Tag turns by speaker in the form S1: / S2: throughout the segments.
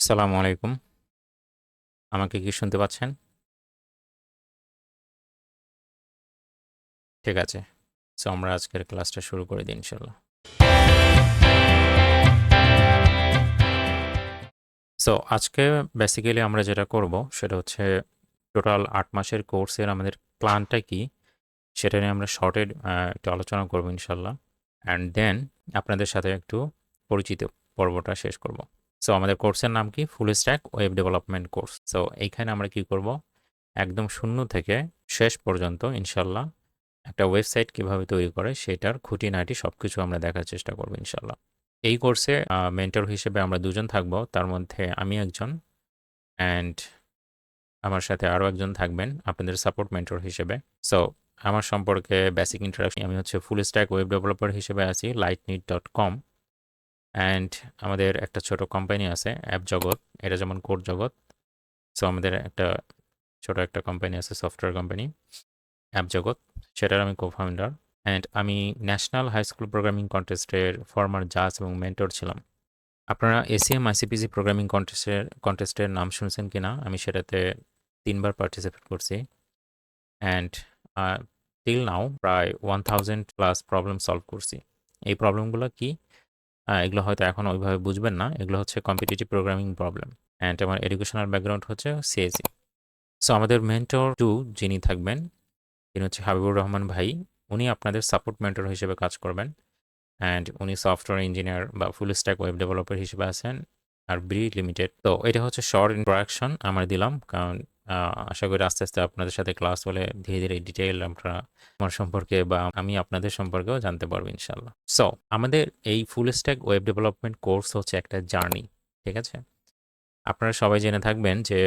S1: আসসালামু আলাইকুম। আমাকে কি শুনতে পাচ্ছেন? ঠিক আছে। সো আমরা আজকের ক্লাসটা শুরু করে দিই ইনশাল্লাহ। সো আজকে বেসিক্যালি আমরা যেটা করব সেটা হচ্ছে টোটাল ৮ মাসের কোর্সের আমাদের প্ল্যানটা কি সেটা নিয়ে আমরা শর্টে একটু আলোচনা করব ইনশাল্লাহ। অ্যান্ড দেন আপনাদের সাথে একটু পরিচিত পর্বটা শেষ করব। সো আমাদের কোর্সের নাম কি? ফুল stack web development course. So এইখানে আমরা কি করব? একদম শূন্য থেকে শেষ পর্যন্ত ইনশাল্লাহ একটা ওয়েবসাইট কিভাবে তৈরি করে সেটার খুঁটিনাটি সবকিছু আমরা দেখার চেষ্টা করব ইনশাল্লাহ। এই কোর্সে মেন্টর হিসেবে আমরা দুজন থাকব, তার মধ্যে আমি একজন অ্যান্ড আমার সাথে আরও একজন থাকবেন আপনাদের সাপোর্ট মেন্টর হিসেবে। সো আমার সম্পর্কে বেসিক ইন্ট্রোডাকশন, আমি হচ্ছে ফুল স্ট্যাক ওয়েব ডেভেলপার হিসেবে আছি lightneed.com অ্যান্ড আমাদের একটা ছোট কোম্পানি আছে অ্যাপ জগৎ, এটা যেমন কোড জগৎ। সো আমাদের একটা ছোট একটা কোম্পানি আছে, সফটওয়্যার কোম্পানি অ্যাপ জগৎ, সেটার আমি কো-ফাউন্ডার। অ্যান্ড আমি ন্যাশনাল হাই স্কুল প্রোগ্রামিং কন্টেস্টের ফর্মার জাজ এবং মেন্টর ছিলাম। আপনারা এসিএম আইসিপিসি প্রোগ্রামিং কন্টেস্টের নাম শুনছেন কিনা? আমি সেটাতে 3বার পার্টিসিপেট করছি অ্যান্ড টিল নাও প্রায় 1000+ প্রবলেম সলভ করছি। এই প্রবলেমগুলো কি? এগুলো হয়তো এখন ওইভাবে বুঝবেন না, এগুলো হচ্ছে কম্পিটিটিভ প্রোগ্রামিং প্রবলেম। অ্যান্ড আমার এডুকেশনাল ব্যাকগ্রাউন্ড হচ্ছে সিএসি। সো আমাদের মেন্টর 2 যিনি থাকবেন তিনি হচ্ছে হাবিবুর রহমান ভাই। উনি আপনাদের সাপোর্ট মেন্টর হিসেবে কাজ করবেন অ্যান্ড উনি সফটওয়্যার ইঞ্জিনিয়ার বা ফুল স্ট্যাক ওয়েব ডেভেলপার হিসেবে আছেন আর ব্রি লিমিটেড। তো এটা হচ্ছে শর্ট ইন্ট্রোডাকশন আমরা দিলাম, কারণ আশা করি আস্তে আস্তে আপনাদের সাথে ক্লাস হলে ধীরে ধীরে ডিটেইল আমরা আমার সম্পর্কে বা আমি আপনাদের সম্পর্কেও জানতে পারবো ইনশাল্লাহ। সো আমাদের এই ফুল স্ট্যাক ওয়েব ডেভেলপমেন্ট কোর্স হচ্ছে একটা জার্নি, ঠিক আছে? আপনারা সবাই জেনে থাকবেন যে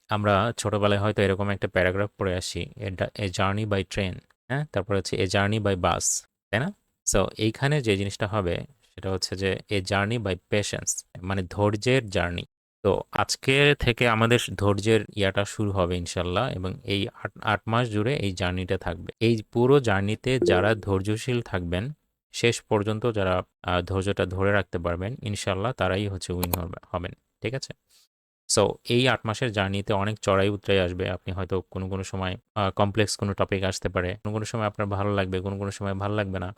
S1: আমরা ছোটবেলায় হয়তো এরকম একটা প্যারাগ্রাফ পড়ে আসি, এ জার্নি বাই ট্রেন, হ্যাঁ, তারপর হচ্ছে এ জার্নি বাই বাস, তাই না? সো এইখানে যে জিনিসটা হবে সেটা হচ্ছে যে এ জার্নি বাই পেশেন্স, মানে ধৈর্যের জার্নি। তো আজকে থেকে আমাদের ধৈর্যের ইয়াটা শুরু হবে ইনশাল্লাহ, এবং এই ৮ মাস জুড়ে এই জার্নিটা থাকবে। এই পুরো জার্নিতে যারা ধৈর্যশীল থাকবেন, শেষ পর্যন্ত যারা ধৈর্যটা ধরে রাখতে পারবেন ইনশাল্লাহ, তারাই হচ্ছে উইন হবেন, ঠিক আছে? সো এই ৮ মাসের জার্নিতে অনেক চড়াই উতরাই আসবে। আপনি হয়তো কোনো সময় কমপ্লেক্স কোনো টপিক আসতে পারে। কোনো সময় আপনার ভালো লাগবে, কোনো সময় ভালো লাগবে না।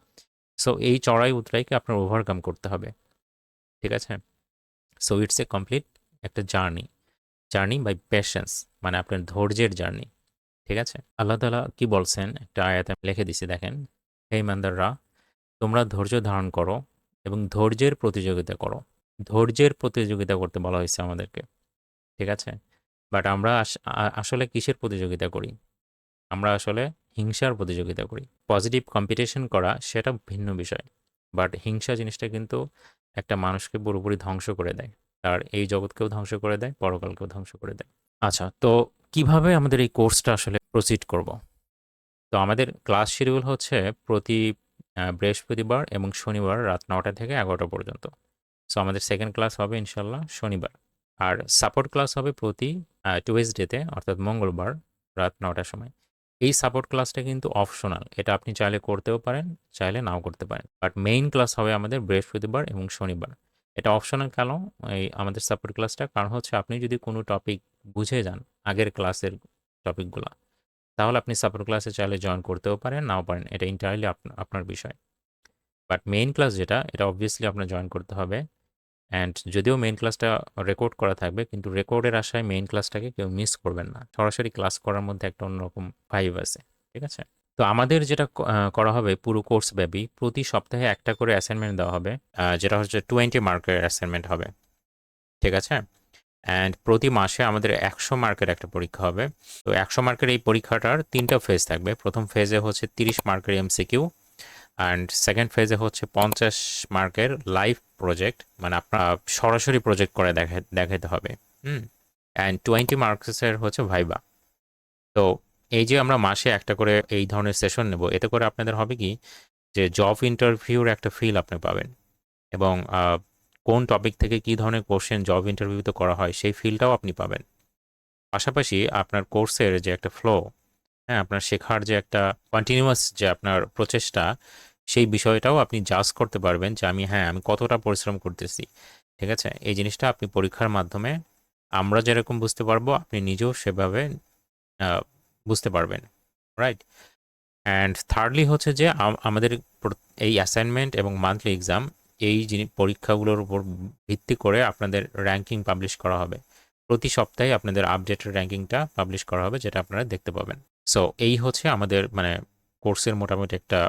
S1: সো এই চড়াই উতরাইকে আপনার ওভারকাম করতে হবে। ঠিক আছে? সো ইটস এ কমপ্লিট একটা জার্নি। জার্নি বাই পেশেন্স, মানে আপনার ধৈর্যের জার্নি। ঠিক আছে? আল্লাহ তাআলা কি বলছেন? একটা আয়াতে আমি লিখে দিছি, দেখেন। হে ইমানদাররা, তোমরা ধৈর্য ধারণ করো এবং ধৈর্যের প্রতিযোগিতা করো। ধৈর্যের প্রতিযোগিতা করতে বলা হয়েছে আমাদেরকে। ঠিক আছে? বাট আমরা আসলে কিসের প্রতিযোগিতা করি? আমরা আসলে হিংসার প্রতিযোগিতা করি। পজিটিভ কম্পিটিশন করা সেটা ভিন্ন বিষয়। বাট হিংসা জিনিসটা কিন্তু একটা মানুষকে পুরোপুরি ধ্বংস করে দেয়। তার এই জগৎকেও ধ্বংস করে দেয়, পরকালকেও ধ্বংস করে দেয়। আচ্ছা, তো কিভাবে আমাদের এই কোর্সটা আসলে প্রসিড করব? তো আমাদের ক্লাস শিডিউল হচ্ছে প্রতি বৃহস্পতিবার এবং শনিবার রাত ৯টা থেকে ১১টা পর্যন্ত। সো আমাদের সেকেন্ড ক্লাস হবে ইনশাল্লাহ শনিবার। আর সাপোর্ট ক্লাস হবে প্রতি টুয়েসডেতে, অর্থাৎ মঙ্গলবার রাত ৯টার সময়। এই সাপোর্ট ক্লাসটা কিন্তু অপশনাল, এটা আপনি চাইলে করতেও পারেন, চাইলে নাও করতে পারেন। বাট মেইন ক্লাস হবে আমাদের বৃহস্পতিবার এবং শনিবার। এটা অপশনাল কেন এই আমাদের সাপোর্ট ক্লাসটা? কারণ হচ্ছে আপনি যদি কোনো টপিক বুঝে যান আগের ক্লাসের টপিকগুলা, তাহলে আপনি সাপোর্ট ক্লাসে চাইলে জয়েন করতেও পারেন, নাও পারেন, এটা ইন্টারলি আপনার বিষয়। বাট মেইন ক্লাস যেটা, এটা অবভিয়াসলি আপনার জয়েন করতে হবে। অ্যান্ড যদিও মেইন ক্লাসটা রেকর্ড করা থাকবে, কিন্তু রেকর্ডের আশায় মেইন ক্লাসটাকে কেউ মিস করবেন না। সরাসরি ক্লাস করার মধ্যে একটা অন্যরকম ভাইব আছে, ঠিক আছে? তো আমাদের যেটা করা হবে পুরো কোর্স ব্যাপী, প্রতি সপ্তাহে একটা করে অ্যাসাইনমেন্ট দেওয়া হবে, যেটা হচ্ছে 20 মার্কের অ্যাসাইনমেন্ট হবে, ঠিক আছে? অ্যান্ড প্রতি মাসে আমাদের 100 মার্কের একটা পরীক্ষা হবে। তো 100 মার্কের এই পরীক্ষাটার 3টা ফেজ থাকবে। প্রথম ফেজে হচ্ছে 30 মার্কের এমসিকিউ, অ্যান্ড সেকেন্ড ফেজে হচ্ছে 50 মার্কের লাইভ প্রজেক্ট, মানে আপনার সরাসরি প্রজেক্ট করে দেখাতে হবে। অ্যান্ড 20 মার্কসের হচ্ছে ভাইবা। তো এই যে আমরা মাসে একটা করে এই ধরনের সেশন নেব, এতে করে আপনাদের হবে কি, যে জব ইন্টারভিউর একটা ফিল আপনি পাবেন, এবং কোন টপিক থেকে কি ধরনের কোশ্চেন জব ইন্টারভিউতে করা হয় সেই ফিলটাও আপনি পাবেন। পাশাপাশি আপনার কোর্সের যে একটা ফ্লো, হ্যাঁ, আপনার শেখার যে একটা কন্টিনিউয়াস যে আপনার প্রচেষ্টা, সেই বিষয়টাও আপনি জাজ করতে পারবেন যে আমি কতটা পরিশ্রম করতেছি, ঠিক আছে? এই জিনিসটা আপনি পরীক্ষার মাধ্যমে আমরা যেরকম বুঝতে পারবো আপনি নিজেও সেভাবে বুঝতে পারবেন, রাইট? অ্যান্ড থার্ডলি হচ্ছে যে আমাদের এই অ্যাসাইনমেন্ট এবং মান্থলি এক্সাম এই পরীক্ষাগুলোর উপর ভিত্তি করে আপনাদের র্যাঙ্কিং পাবলিশ করা হবে। প্রতি সপ্তাহে আপনাদের আপডেটেড র্যাঙ্কিংটা পাবলিশ করা হবে, যেটা আপনারা দেখতে পাবেন। সো এই হচ্ছে আমাদের মানে কোর্সের মোটামুটি একটা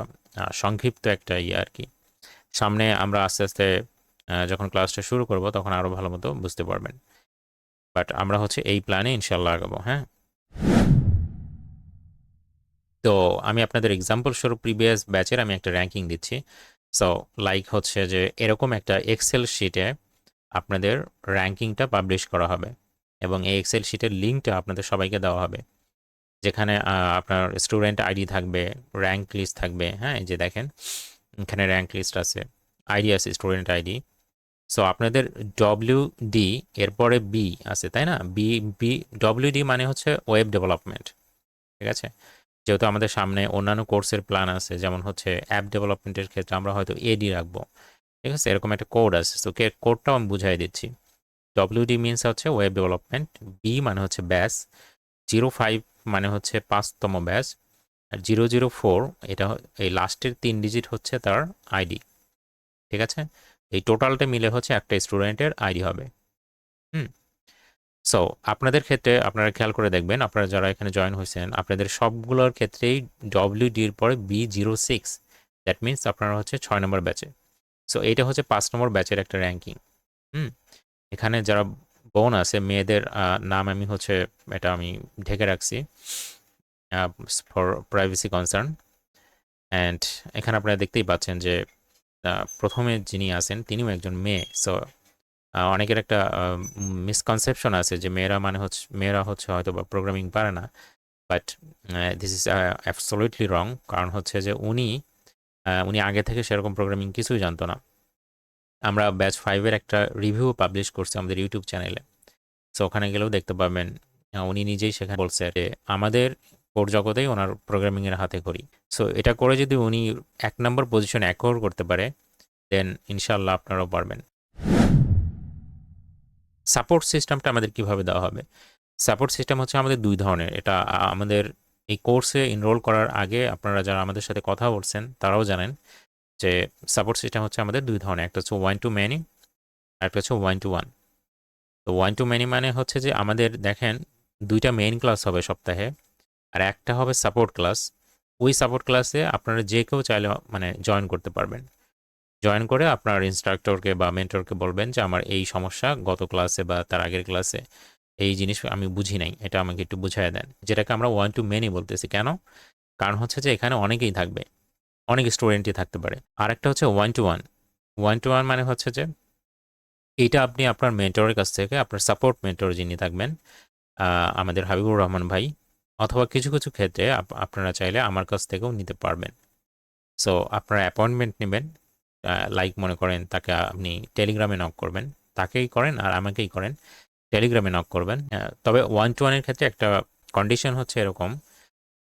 S1: সংক্ষিপ্ত একটা ইয়ে আর কি। সামনে আমরা আস্তে আস্তে যখন ক্লাসটা শুরু করব তখন আরও ভালো মতো বুঝতে পারবেন। বাট আমরা হচ্ছে এই প্ল্যানে ইনশাল্লাহ আগাবো। হ্যাঁ, তো আমি আপনাদের এক্সাম্পল স্বরূপ প্রিভিয়াস ব্যাচের আমি একটা র্যাঙ্কিং দিচ্ছি। সো লাইক হচ্ছে যে এরকম একটা এক্সেল শিটে আপনাদের র্যাঙ্কিংটা পাবলিশ করা হবে এবং এই এক্সেল শিটের লিঙ্কটা আপনাদের সবাইকে দেওয়া হবে, যেখানে আপনার স্টুডেন্ট আইডি থাকবে, র্যাঙ্ক লিস্ট থাকবে। হ্যাঁ, এই যে দেখেন এখানে র্যাঙ্ক লিস্ট আছে, আইডি আছে, স্টুডেন্ট আইডি। সো আপনাদের ডব্লিউডি এরপরে বি আছে, তাই না? বি বি ডব্লিউডি মানে হচ্ছে ওয়েব ডেভেলপমেন্ট, ঠিক আছে? যেহেতু আমাদের সামনে অন্যান্য কোর্সের প্ল্যান আছে, যেমন হচ্ছে অ্যাপ ডেভেলপমেন্টের ক্ষেত্রে আমরা হয়তো এডি রাখবো, ঠিক আছে? এরকম একটা কোড আছে, তো কোডটাও আমি বুঝাই দিচ্ছি। ডব্লিউডি মিনস হচ্ছে ওয়েব ডেভেলপমেন্ট, বি মানে হচ্ছে ব্যাস, 05 মানে হচ্ছে 5তম ব্যাচ, আর 004 এটা এই লাস্টের 3 ডিজিট হচ্ছে তার আইডি, ঠিক আছে? এই টোটালটা মিলে হচ্ছে একটা স্টুডেন্টের আইডি হবে। হুম, সো আপনাদের ক্ষেত্রে আপনারা খেয়াল করে দেখবেন, আপনারা যারা এখানে জয়েন হয়েছেন আপনাদের সবগুলোর ক্ষেত্রেই ডব্লিউডির পরে B06, দ্যাট মিনস আপনারা হচ্ছে 6 নম্বর ব্যাচে। সো এইটা হচ্ছে 5 নম্বর ব্যাচের একটা র্যাঙ্কিং। হুম, এখানে যারা বোন আছে মেয়েদের নাম আমি হচ্ছে এটা আমি ঢেকে রাখছি ফর প্রাইভেসি কনসার্ন। অ্যান্ড এখানে আপনারা দেখতেই পাচ্ছেন যে প্রথমে যিনি আছেন তিনিও একজন মেয়ে। সো অনেকের একটা মিসকনসেপশন আছে যে মেয়েরা হচ্ছে হয়তো বা প্রোগ্রামিং পারে না, বাট দিস ইজ অ্যাবসলিউটলি রং। কারণ হচ্ছে যে উনি আগে থেকে সেরকম প্রোগ্রামিং কিছুই জানতো না। আমরা ব্যাচ 5-এর একটা রিভিউ পাবলিশ করছি আমাদের ইউটিউব চ্যানেলে, সো ওখানে গেলেও দেখতে পাবেন উনি নিজেই সেখানে বলছে যে আমাদের কোর জগতেই ওনার প্রোগ্রামিংয়ের হাতে করি। সো এটা করে যদি উনি 1 নম্বর পজিশন অ্যাকোয়ার করতে পারে, দেন ইনশাল্লাহ আপনারাও পারবেন। সাপোর্ট সিস্টেমটা আমাদের কিভাবে দেওয়া হবে? সাপোর্ট সিস্টেম হচ্ছে আমাদের 2 ধরনের। এটা আমাদের এই কোর্সে এনরোল করার আগে আপনারা যারা আমাদের সাথে কথা বলছেন তারাও জানেন যে সাপোর্ট সিস্টেম হচ্ছে আমাদের 2 ধরনের। একটা হচ্ছে 1 টু মেনি, আর একটা হচ্ছে 1 টু 1। তো 1 টু মেনি মানে হচ্ছে যে আমাদের দেখেন 2টা মেইন ক্লাস হবে সপ্তাহে, আর একটা হবে সাপোর্ট ক্লাস। ওই সাপোর্ট ক্লাসে আপনারা যে কেউ চাইলে মানে জয়েন করতে পারবেন। জয়েন করে আপনার ইনস্ট্রাক্টরকে বা মেন্টরকে বলবেন যে আমার এই সমস্যা গত ক্লাসে বা তার আগের ক্লাসে এই জিনিস আমি বুঝি নাই, এটা আমাকে একটু বুঝাই দেন, যেটাকে আমরা 1 টু মেনি বলতেছি। কেন? কারণ হচ্ছে যে এখানে অনেকেই থাকবে, অনেক স্টুডেন্টই থাকতে পারে। আরেকটা হচ্ছে 1 টু 1। 1 টু 1 মানে হচ্ছে যে এইটা আপনি আপনার মেন্টরের কাছ থেকে, আপনার সাপোর্ট মেন্টর যিনি থাকবেন আমাদের হাবিবুর রহমান ভাই, অথবা কিছু কিছু ক্ষেত্রে আপনারা চাইলে আমার কাছ থেকেও নিতে পারবেন। সো আপনারা অ্যাপয়েন্টমেন্ট নেবেন, লাইক মনে করেন তাকে আপনি টেলিগ্রামে নক করবেন, তাকেই করেন আর আমাকেই করেন, টেলিগ্রামে নক করবেন। তবে 1 টু 1-এর ক্ষেত্রে একটা কন্ডিশন হচ্ছে এরকম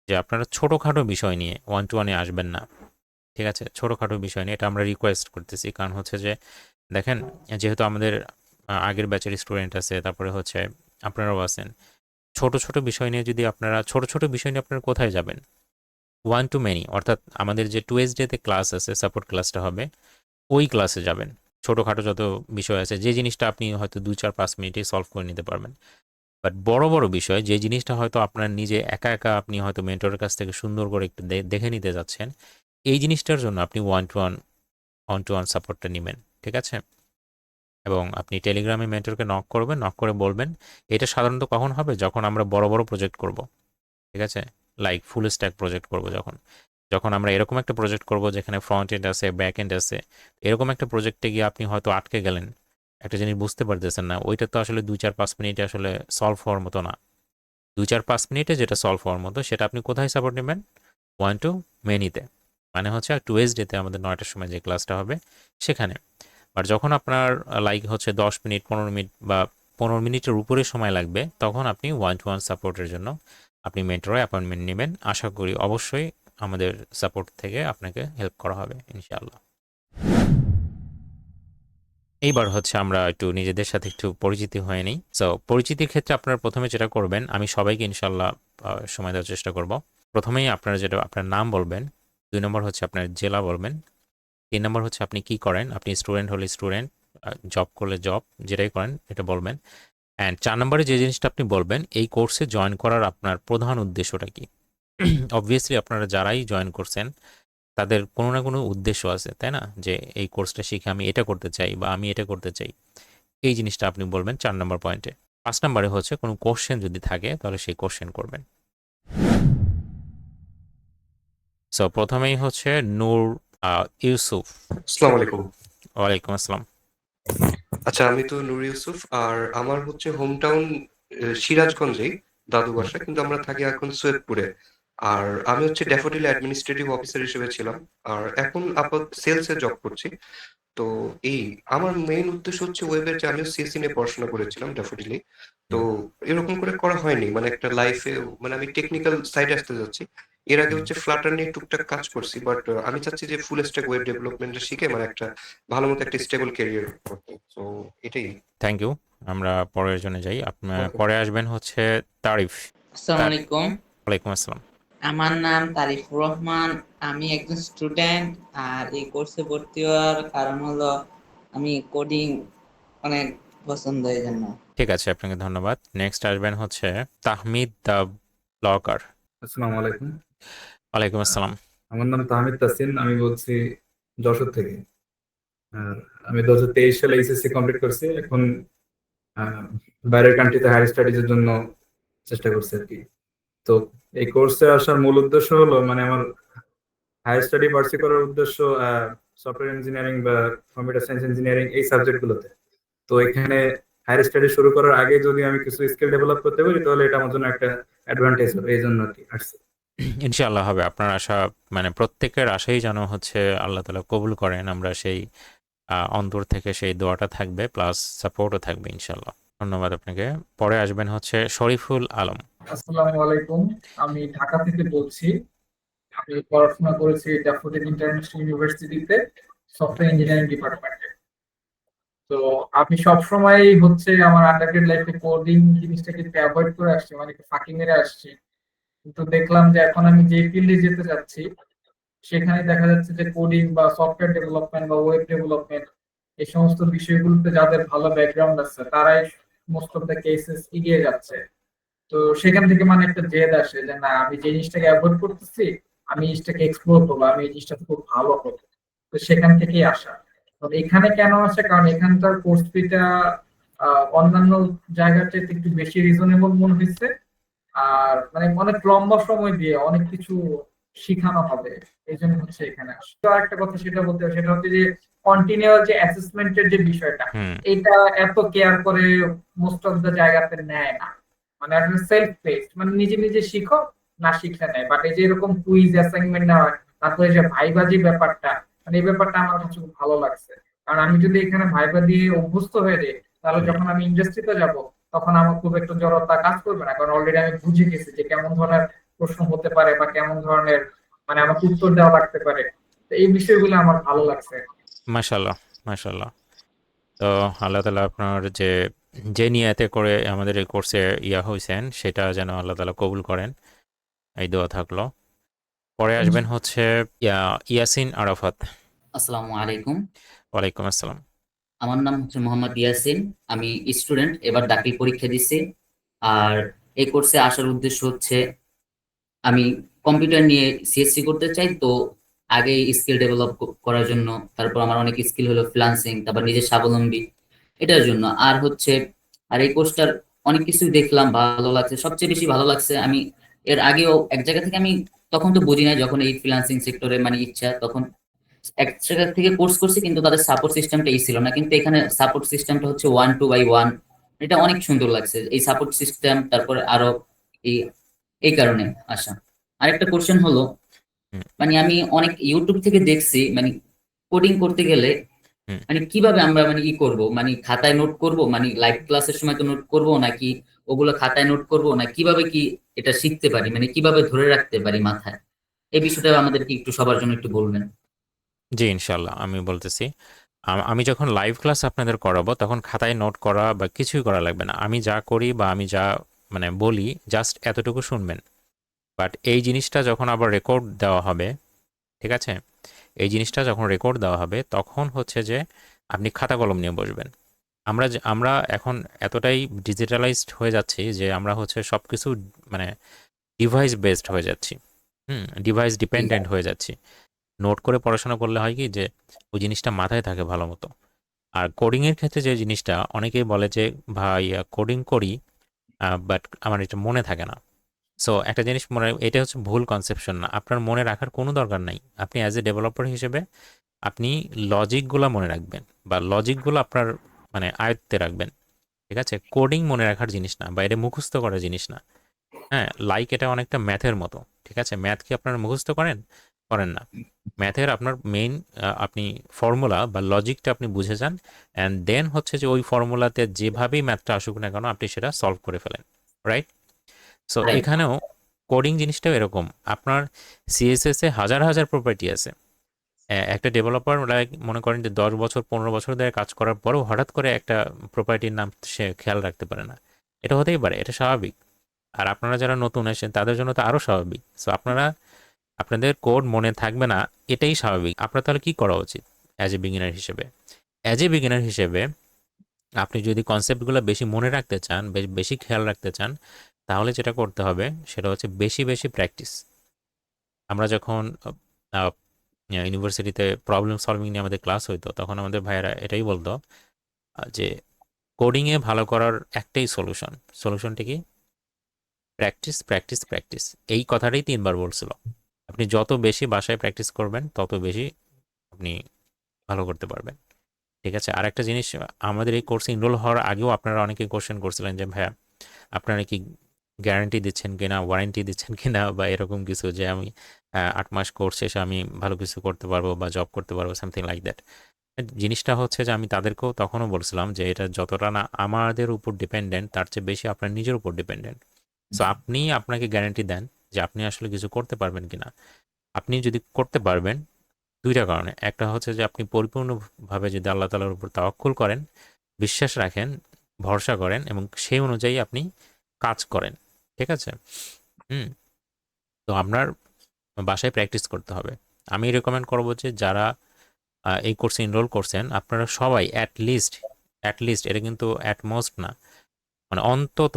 S1: যে আপনারা ছোটোখাটো বিষয় নিয়ে 1 টু 1-এ আসবেন না, ঠিক আছে? ছোটোখাটো বিষয় নিয়ে এটা আমরা রিকোয়েস্ট করতেছি, কারণ হচ্ছে যে দেখেন যেহেতু আমাদের আগের ব্যাচের স্টুডেন্ট আছে, তারপরে হচ্ছে আপনারাও আছেন, ছোট ছোট বিষয় নিয়ে যদি আপনারা ছোট বিষয় নিয়ে আপনারা কোথায় যাবেন? 1 টু মেনি, অর্থাৎ আমাদের যে টুয়েসডেতে ক্লাস আছে, সাপোর্ট ক্লাসটা হবে, ওই ক্লাসে যাবেন। ছোটোখাটো যত বিষয় আছে যে জিনিসটা আপনি হয়তো 2-4-5 মিনিটে সলভ করে নিতে পারবেন, বাট বড় বড় বিষয় যে জিনিসটা হয়তো আপনার নিজে একা একা আপনি হয়তো মেন্টরের কাছ থেকে সুন্দর করে একটু দেখে নিতে যাচ্ছেন, এই জিনিসটার জন্য আপনি 1 টু 1 সাপোর্টটা নেবেন, ঠিক আছে? এবং আপনি টেলিগ্রামে মেন্টরকে নক করবেন, নক করে বলবেন। এটা সাধারণত কখন হবে? যখন আমরা বড় বড় প্রজেক্ট করব, ঠিক আছে? লাইক ফুল স্ট্যাক প্রজেক্ট করব, যখন যখন আমরা এরকম একটা প্রজেক্ট করব যেখানে ফ্রন্ট এন্ড আছে, ব্যাক এন্ড আছে, এরকম একটা প্রজেক্টে গিয়ে আপনি হয়তো আটকে গেলেন, একটা জিনিস বুঝতে পারতেছেন না, ওইটা তো আসলে 2-4-5 মিনিটে আসলে সলভ হওয়ার মতো না। 2-4-5 মিনিটে যেটা সলভ হওয়ার মতো সেটা আপনি কোথায় সাপোর্ট নেবেন? 1 টু মেনিতে, মানে হচ্ছে টুয়েসডেতে আমাদের 9টার সময় যে ক্লাসটা হবে সেখানে। আর যখন আপনার লাইক হচ্ছে 10 মিনিট 15 মিনিট বা 15 মিনিটের উপরে সময় লাগবে, তখন আপনি 1 টু 1 সাপোর্টের জন্য আপনি মেন্টরে অ্যাপয়েন্টমেন্ট নেবেন। আশা করি অবশ্যই আমাদের সাপোর্ট থেকে আপনাকে হেল্প করা হবে ইনশাআল্লাহ। এইবার হচ্ছে আমরা একটু নিজেদের সাথে একটু পরিচিতি হয়ে নিই। সো পরিচিতির ক্ষেত্রে আপনারা প্রথমে যেটা করবেন, আমি সবাইকে ইনশাল্লাহ সময় দেওয়ার চেষ্টা করব। প্রথমেই আপনারা যেটা আপনার নাম বলবেন, 2 নম্বর হচ্ছে আপনার জেলা বলবেন, 3 নম্বর হচ্ছে আপনি কি করেন, আপনি স্টুডেন্ট হলে স্টুডেন্ট, জব করলে জব, যেটাই করেন এটা বলবেন। অ্যান্ড 4 নম্বরে যে জিনিসটা আপনি বলবেন, এই কোর্সে জয়েন করার আপনার প্রধান উদ্দেশ্যটা কি। অবভিয়াসলি আপনারা যারাই জয়েন করছেন তাদের কোনো না কোনো উদ্দেশ্য আছে, তাই না? যে এই কোর্সটা শিখে আমি এটা করতে চাই বা আমি এটা করতে চাই। এই জিনিসটা আপনি বলবেন 4 নম্বর পয়েন্টে। 5 নম্বরে হচ্ছে কোনো কোশ্চেন যদি থাকে তাহলে সেই কোশ্চেন করবেন। সো প্রথমেই হচ্ছে নূর ইউসুফ।
S2: আসসালামু আলাইকুম।
S1: ওয়ালাইকুম আসসালাম।
S2: আচ্ছা, আমি তো নূর ইউসুফ, আর আমার হচ্ছে হোম টাউন সিরাজগঞ্জেই, দাদু
S1: হুম।
S2: বাসা, কিন্তু আমরা থাকি এখন সৈয়দপুরে। আর আমি হচ্ছে ড্যাফোডিল অ্যাডমিনিস্ট্রেটিভ অফিসার হিসেবে ছিলাম, আর এখন আপাতত সেলসে জব করছি। তো এই আমার মেইন উদ্দেশ্য হচ্ছে ওয়েবের, যে আমিও সিএসসি নিয়ে পড়াশোনা করেছিলাম ড্যাফোডিলে। তো
S1: হুম।
S2: এরকম করে করা হয়নি, মানে একটা লাইফে, মানে আমি টেকনিক্যাল সাইডে আসতে যাচ্ছি। এর আগে
S1: হুম।
S2: হচ্ছে ফ্লাটার নিয়ে টুকটাক কাজ করছি, বাট আমি চাচ্ছি যে ফুল স্ট্যাক ওয়েব ডেভেলপমেন্টটা শিখে মানে একটা ভালো মতো একটা স্টেবল ক্যারিয়ার করতে। তো এটাই।
S1: Thank you. আমরা পরের জন্য যাই। আপনার
S2: ওকে।
S1: পরে আসবেন হচ্ছে তারিফ।
S3: আসসালামু
S1: তার
S3: আলাইকুম।
S1: ওয়ালাইকুম আসসালাম।
S3: আমার নাম তারিফুর রহমান। আমি একজন স্টুডেন্ট, আর এই কোর্সে ভর্তি হওয়ার কারণ হলো আমি কোডিং অনেক পছন্দ, এই জন্য।
S1: ঠিক আছে, আপনাকে ধন্যবাদ। নেক্সট আসবেন হচ্ছে তাহমিদ দ্য ব্লগার।
S4: আসসালামু আলাইকুম।
S1: ওয়ালাইকুম আসসালাম।
S4: আমার নাম তাহমিদ তাসিন, আমি বলছি যশোর থেকে। আর আমি 2023 সালে এইচএসসি কমপ্লিট করছি। এখন আহ, বাইরের কান্ট্রিতে হায়ার স্টাডিজের জন্য চেষ্টা করছি আর কি। তো এই কোর্সে আসার মূল উদ্দেশ্য হলো, মানে আমার হায়ার স্টাডি পার্সি করার উদ্দেশ্য সফটওয়্যার ইঞ্জিনিয়ারিং বা কম্পিউটার সায়েন্স ইঞ্জিনিয়ারিং, এই সাবজেক্টগুলোতে। তো এখানে হায়ার স্টাডি শুরু করার আগে যদি আমি কিছু স্কিল ডেভেলপ করতে পারি, তাহলে এটা আমার জন্য একটা অ্যাডভান্টেজ হবে, এই জন্য আর কি আসছি।
S1: ইনশাআল্লাহ হবে। আপনার আশা, মানে প্রত্যেকের আশাই যেন হচ্ছে আল্লাহ তাআলা কবুল করেন। আমরা সেই অন্তর থেকে সেই দোয়াটা থাকবে, প্লাস সাপোর্টও থাকবে ইনশাআল্লাহ। ধন্যবাদ আপনাকে। পরে আসবেন হচ্ছে শরীফুল আলম।
S5: আসসালামু আলাইকুম। আমি ঢাকা থেকে বলছি। আমি পড়াশোনা করেছি ড্যাফোডিল ইন্টারন্যাশনাল ইউনিভার্সিটিতে, সফটওয়্যার ইঞ্জিনিয়ারিং ডিপার্টমেন্টে। তো আমি সবসময় হচ্ছে আমার আন্ডারগ্রেড লাইফে কোডিং জিনিসটাকে একটু অ্যাভয়েড করে আসছি, মানে একটু ফাঁকি মেরে আসছি। কিন্তু দেখলাম যে এখন আমি যে ফিল্ডে যেতে যাচ্ছি, সেখানে দেখা যাচ্ছে যে কোডিং বা সফটওয়্যার ডেভেলপমেন্ট বা ওয়েব ডেভেলপমেন্ট, এই সমস্ত বিষয়গুলোতে যাদের ভালো ব্যাকগ্রাউন্ড আছে তারাই মোস্ট অফ দ্য কেসেস এগিয়ে যাচ্ছে। তো সেখান থেকে মানে একটা জেদ আসে যে না, আমি যে জিনিসটাকে অ্যাভয়েড করতেছি, আমি এই জিনিসটাকে এক্সপ্লোর করবো, আমি এই জিনিসটা খুব ভালো করবো। তো সেখান থেকেই আসা। তো এখানে কেন আসে, কারণ এখানকার কোর্স ফিটা অন্যান্য জায়গার চাইতে একটু বেশি রিজনেবল মনে হয়েছে। আর মানে অনেক লম্বা সময় দিয়ে অনেক কিছু শিখানো হবে, এই জন্য হচ্ছে এখানে আসে। তো আরেকটা কথা সেটা বলতে হবে, সেটা হচ্ছে যে কন্টিনিউয়াস যে অ্যাসেসমেন্টের যে বিষয়টা,
S1: হুম।
S5: এটা এত কেয়ার করে মোস্ট অফ দ্য জায়গাতে নেয় না। মানে একটা সেলফ পেস্ট, মানে নিজে নিজে শিখো, না শিখলে নেয়। বাট এই যে এরকম কুইজ অ্যাসাইনমেন্ট নেওয়া, তারপরে যে ভাইবা যে ব্যাপারটা, মানে এই ব্যাপারটা আমার কাছে খুব ভালো লাগছে। কারণ আমি যদি এখানে ভাইবা দিয়ে অভ্যস্ত হয়ে যাই, তাহলে
S1: হুম।
S5: যখন আমি ইন্ডাস্ট্রিতে যাব, তখন আমার খুব একটু জড়তা কাজ করবে না, কারণ অলরেডি আমি বুঝে গেছি যে কেমন ধরনের প্রশ্ন হতে পারে বা কেমন ধরনের মানে আমাকে উত্তর দেওয়া লাগতে পারে। তো এই বিষয়গুলো আমার ভালো লাগছে।
S1: মাশাআল্লাহ, মাশাআল্লাহ। তো আল্লাহ তাআলা আপনার যে নিয়তে করে আমাদের এই কোর্সে হইছেন, সেটা যেন আল্লাহ তাআলা কবুল করেন, এই দোয়া থাকলো। পরে আসবেন হচ্ছে ইয়াসিন আরাফাত।
S3: আসসালামু আলাইকুম।
S1: ওয়ালাইকুম আসসালাম।
S3: আমার নাম হচ্ছে মোহাম্মদ ইয়াসিন। আমি স্টুডেন্ট, এবার দাখিল পরীক্ষা দিছি। আর এই কোর্সে আসার উদ্দেশ্য হচ্ছে আমি কম্পিউটার নিয়ে সিএসসি করতে চাই। তো আগে স্কিল ডেভেলপ করার জন্য, তারপর আমার অনেক স্কিল হলো ফ্রিল্যান্সিং, তারপর নিজের স্বাবলম্বী, এটার জন্য। আর হচ্ছে আর এই কোর্সটার অনেক কিছু দেখলাম, ভালো লাগছে। সবচেয়ে বেশি ভালো লাগছে, আমি এর আগেও এক জায়গা থেকে, আমি তখন তো বুঝি না, যখন এই ফ্রিল্যান্সিং সেক্টরে মানে ইচ্ছা, তখন এক জায়গা থেকে কোর্স করছি, কিন্তু তাদের সাপোর্ট সিস্টেমটা ছিল না। কিন্তু এখানে সাপোর্ট সিস্টেমটা হচ্ছে 1:1। এটা অনেক সুন্দর লাগছে এই সাপোর্ট সিস্টেম। তারপরে আরো এই এই কারণে আসা। আরেকটা কোশ্চেন হলো,
S1: হুম।
S3: মানে আমি অনেক ইউটিউব থেকে দেখছি, মানে কোডিং করতে গেলে
S1: হুম।
S3: মানে কিভাবে আমরা মানে করব, মানে খাতায় নোট করব, মানে লাইভ ক্লাসের সময় তো নোট করব নাকি ওগুলো খাতায় নোট করব, না কিভাবে কি এটা শিখতে পারি, মানে কিভাবে ধরে রাখতে পারি মাথায়? এই বিষয়টা আমাদেরকে একটু সবার জন্য একটু বলবেন।
S1: জি, ইনশাআল্লাহ আমি বলতেছি। আমি যখন লাইভ ক্লাস আপনাদের করাবো তখন খাতায় নোট করা বা কিছুই করা লাগবে না। আমি যা করি বা আমি যা মানে বলি জাস্ট এতটুকু শুনবেন। বাট এই জিনিসটা যখন আবার রেকর্ড দেওয়া হবে, ঠিক আছে? এই জিনিসটা যখন রেকর্ড দেওয়া হবে তখন হচ্ছে যে আপনি খাতা কলম নিয়ে বসবেন। আমরা এখন এতটাই ডিজিটালাইজড হয়ে যাচ্ছি যে আমরা হচ্ছে সব কিছু মানে ডিভাইস বেসড হয়ে যাচ্ছি। ডিভাইস ডিপেন্ডেন্ট হয়ে যাচ্ছি। নোট করে পড়াশোনা করলে হয় কি যে ওই জিনিসটা মাথায় থাকে ভালো মতো। আর কোডিংয়ের ক্ষেত্রে যে জিনিসটা অনেকেই বলে যে ভাই কোডিং করি বাট আমার এটা মনে থাকে না। সো একটা জিনিস এটা হচ্ছে ভুল কনসেপশন না। আপনার মনে রাখার কোনো দরকার নাই। আপনি অ্যাজ এ ডেভেলপার হিসেবে আপনি লজিকগুলো মনে রাখবেন বা লজিকগুলো আপনার মানে আয়ত্তে রাখবেন। ঠিক আছে? কোডিং মনে রাখার জিনিস না বা এটা মুখস্থ করার জিনিস না। হ্যাঁ, লাইক এটা অনেকটা ম্যাথের মতো। ঠিক আছে? ম্যাথ কি আপনারা মুখস্থ করেন? করেন না। ম্যাথের আপনার মেইন আপনি ফর্মুলা বা লজিকটা আপনি বুঝে যান অ্যান্ড দেন হচ্ছে যে ওই ফর্মুলাতে যেভাবেই ম্যাথটা আসুক না কেন আপনি সেটা সলভ করে ফেলেন। রাইট? So
S3: right.
S1: এখানেও কোডিং জিনিসটাও এরকম। আপনার সিএসএস এ হাজার, হাজার প্রপার্টি আছে। একটা ডেভেলপার লাইক মনে করেন যে ১০ বছর ১৫ বছর ধরে কাজ করার পরেও হঠাৎ করে একটা প্রপার্টির নাম সে খেয়াল রাখতে পারে না। এটা হতেই পারে, এটা স্বাভাবিক। আর আপনারা যারা নতুন আসেন তাদের জন্য তো আরও স্বাভাবিক। সো আপনাদের কোড মনে থাকবে না, এটাই স্বাভাবিক। আপনার তাহলে কি করা উচিত অ্যাজ এ বিগিনার হিসেবে? অ্যাজ এ বিগিনার হিসেবে আপনি যদি কনসেপ্টগুলো বেশি মনে রাখতে চান, বেশি খেয়াল রাখতে চান, তাহলে যেটা করতে হবে সেটা হচ্ছে বেশি, বেশি প্র্যাকটিস। আমরা যখন আ ইউনিভার্সিটিতে প্রবলেম সলভিং নিয়ে আমাদের ক্লাস হইতো, তখন আমাদের ভাইয়েরা এটাই বলতো যে কোডিংয়ে ভালো করার একটাই সলিউশন। সলিউশনটা কি? Practice, practice, practice. এই কথাটাই ৩ বার বলছিল। আপনি যত বেশি বাসায় প্র্যাকটিস করবেন, তত বেশি আপনি ভালো করতে পারবেন। ঠিক আছে? আরেকটা জিনিস, আমাদের এই কোর্সে এনরোল হওয়ার আগেও আপনারা অনেকেই কোয়েশ্চেন করছিলেন যে, "ভাইয়া আপনারা কি গ্যারান্টি দিচ্ছেন কিনা, ওয়ারেন্টি দিচ্ছেন কিনা?" বা এরকম কিছু যে আমি ৮ মাস কোর্স শেষে আমি ভালো কিছু করতে পারবো বা জব করতে পারবো, সামথিং লাইক দ্যাট। জিনিসটা হচ্ছে যে আমি তাদেরকেও তখনও বলছিলাম যে এটা যতটা না আমাদের উপর ডিপেন্ডেন্ট, তার চেয়ে বেশি আপনার নিজের উপর ডিপেন্ডেন্ট। সো আপনি আপনাকে গ্যারান্টি দেন যে আপনি আসলে কিছু করতে পারবেন কিনা। আপনি যদি করতে পারবেন ২ টা কারণে। একটা হচ্ছে যে আপনি পরিপূর্ণভাবে যদি আল্লাহ তাআলার উপর তাওয়াক্কুল করেন, বিশ্বাস রাখেন, ভরসা করেন এবং সেই অনুযায়ী আপনি কাজ করেন। ঠিক আছে? হুম? তো আপনার বাসায় প্র্যাকটিস করতে হবে। আমি রেকমেন্ড করব যে যারা এই কোর্সে এনরোল করছেন, আপনারা সবাই এট লিস্ট এটা কিন্তু এট মোস্ট না, মানে অন্তত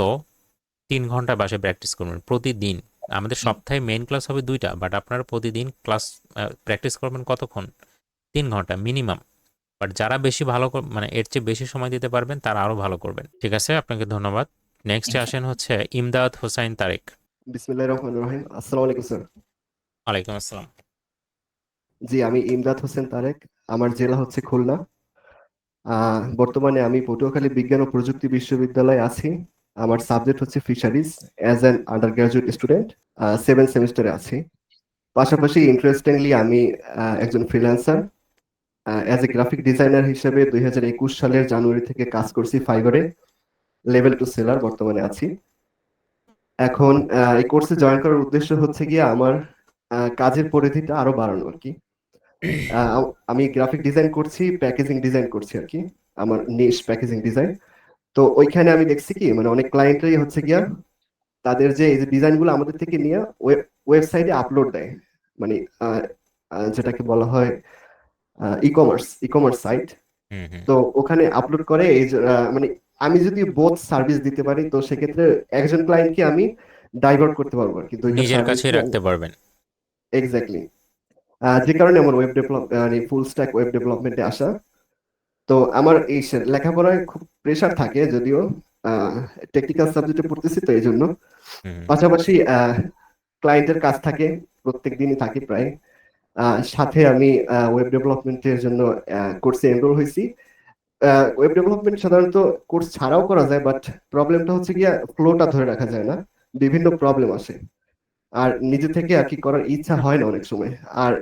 S1: ৩ ঘন্টা বাসায় প্র্যাকটিস করবেন প্রতিদিন। আমাদের সপ্তাহে মেইন ক্লাস হবে ২ টা, বাট আপনারা প্রতিদিন ক্লাস প্র্যাকটিস করবেন কতক্ষণ? ৩ ঘন্টা মিনিমাম। বাট যারা বেশি ভালো মানে এর চেয়ে বেশি সময় দিতে পারবেন তারা আরও ভালো করবেন। ঠিক আছে? আপনাকে ধন্যবাদ। নেক্সটে আসেন হচ্ছে ইমদাদ হোসাইন তারেক।
S6: বিসমিল্লাহির রহমানির রহিম। আসসালামু আলাইকুম স্যার।
S1: ওয়ালাইকুম আসসালাম।
S6: জি, আমি ইমদাদ হোসেন তারেক। আমার জেলা হচ্ছে খুলনা। বর্তমানে আমি পটুয়াখালী বিজ্ঞান ও প্রযুক্তি বিশ্ববিদ্যালয়ে আছি। আমার সাবজেক্ট হচ্ছে fisheries as an under graduate student. 7 সেমিস্টারে আছি। পাশাপাশি ইন্টারেস্টিংলি আমি একজন freelancer. As a graphic designer হিসেবে 2021 সালের জানুয়ারি থেকে কাজ করছি ফাইবারে। লেভেল 2 সেলার বর্তমানে আছি। এখন এই কোর্সে জয়েন করার উদ্দেশ্য হচ্ছে গিয়ে আমার কাজের পরিধিটা আরো বাড়ানো আর কি। আমি গ্রাফিক ডিজাইন করছি, প্যাকেজিং ডিজাইন করছি আর কি। আমার নিশ প্যাকেজিং ডিজাইন। তো ওইখানে আমি দেখছি কি মানে অনেক ক্লায়েন্টরাই হচ্ছে গিয়া তাদের যে এই যে ডিজাইন গুলো আমাদের থেকে নিয়ে ওয়েবসাইটে আপলোড দেয়। মানে যেটাকে বলা হয় ই কমার্স সাইট।
S1: হুম, হুম।
S6: তো ওখানে আপলোড করে এই যে, মানে আমি যদি বোথ সার্ভিস দিতে পারি তো সেক্ষেত্রে একজন ক্লায়েন্টকে আমি ডাইভার্ট করতে পারবো আর কি দুইটা
S1: নিজের
S6: সার্ভিস
S1: কাছেই
S6: দিয়ে।
S1: রাখতে পারবেন।
S6: এক্স্যাক্টলি। যে কারণে আমার ওয়েব ডেভেলপ মানে ফুল স্ট্যাক ওয়েব ডেভেলপমেন্টে আসা। তো আমার এই লেখাপড়ায় খুব প্রেশার থাকে যদিও টেকনিক্যাল সাবজেক্টে পড়তেছি তো এই জন্য।
S1: হুম,
S6: পাশাপাশি ক্লায়েন্টের কাজ থাকে, প্রত্যেক দিনই থাকে প্রায়। সাথে আমি ওয়েব ডেভেলপমেন্টের জন্য কোর্সে এনরোল হয়েছি। ওয়েব ডেভেলপমেন্ট সাধারণত কোর্স ছাড়াও করা যায়, বাট প্রবলেমটা হচ্ছে গিয়া ফ্লোটা ধরে রাখা যায় না, বিভিন্ন প্রবলেম আসে। আর নিজে থেকে আর কি করার ইচ্ছা হয় না অনেক সময়। আর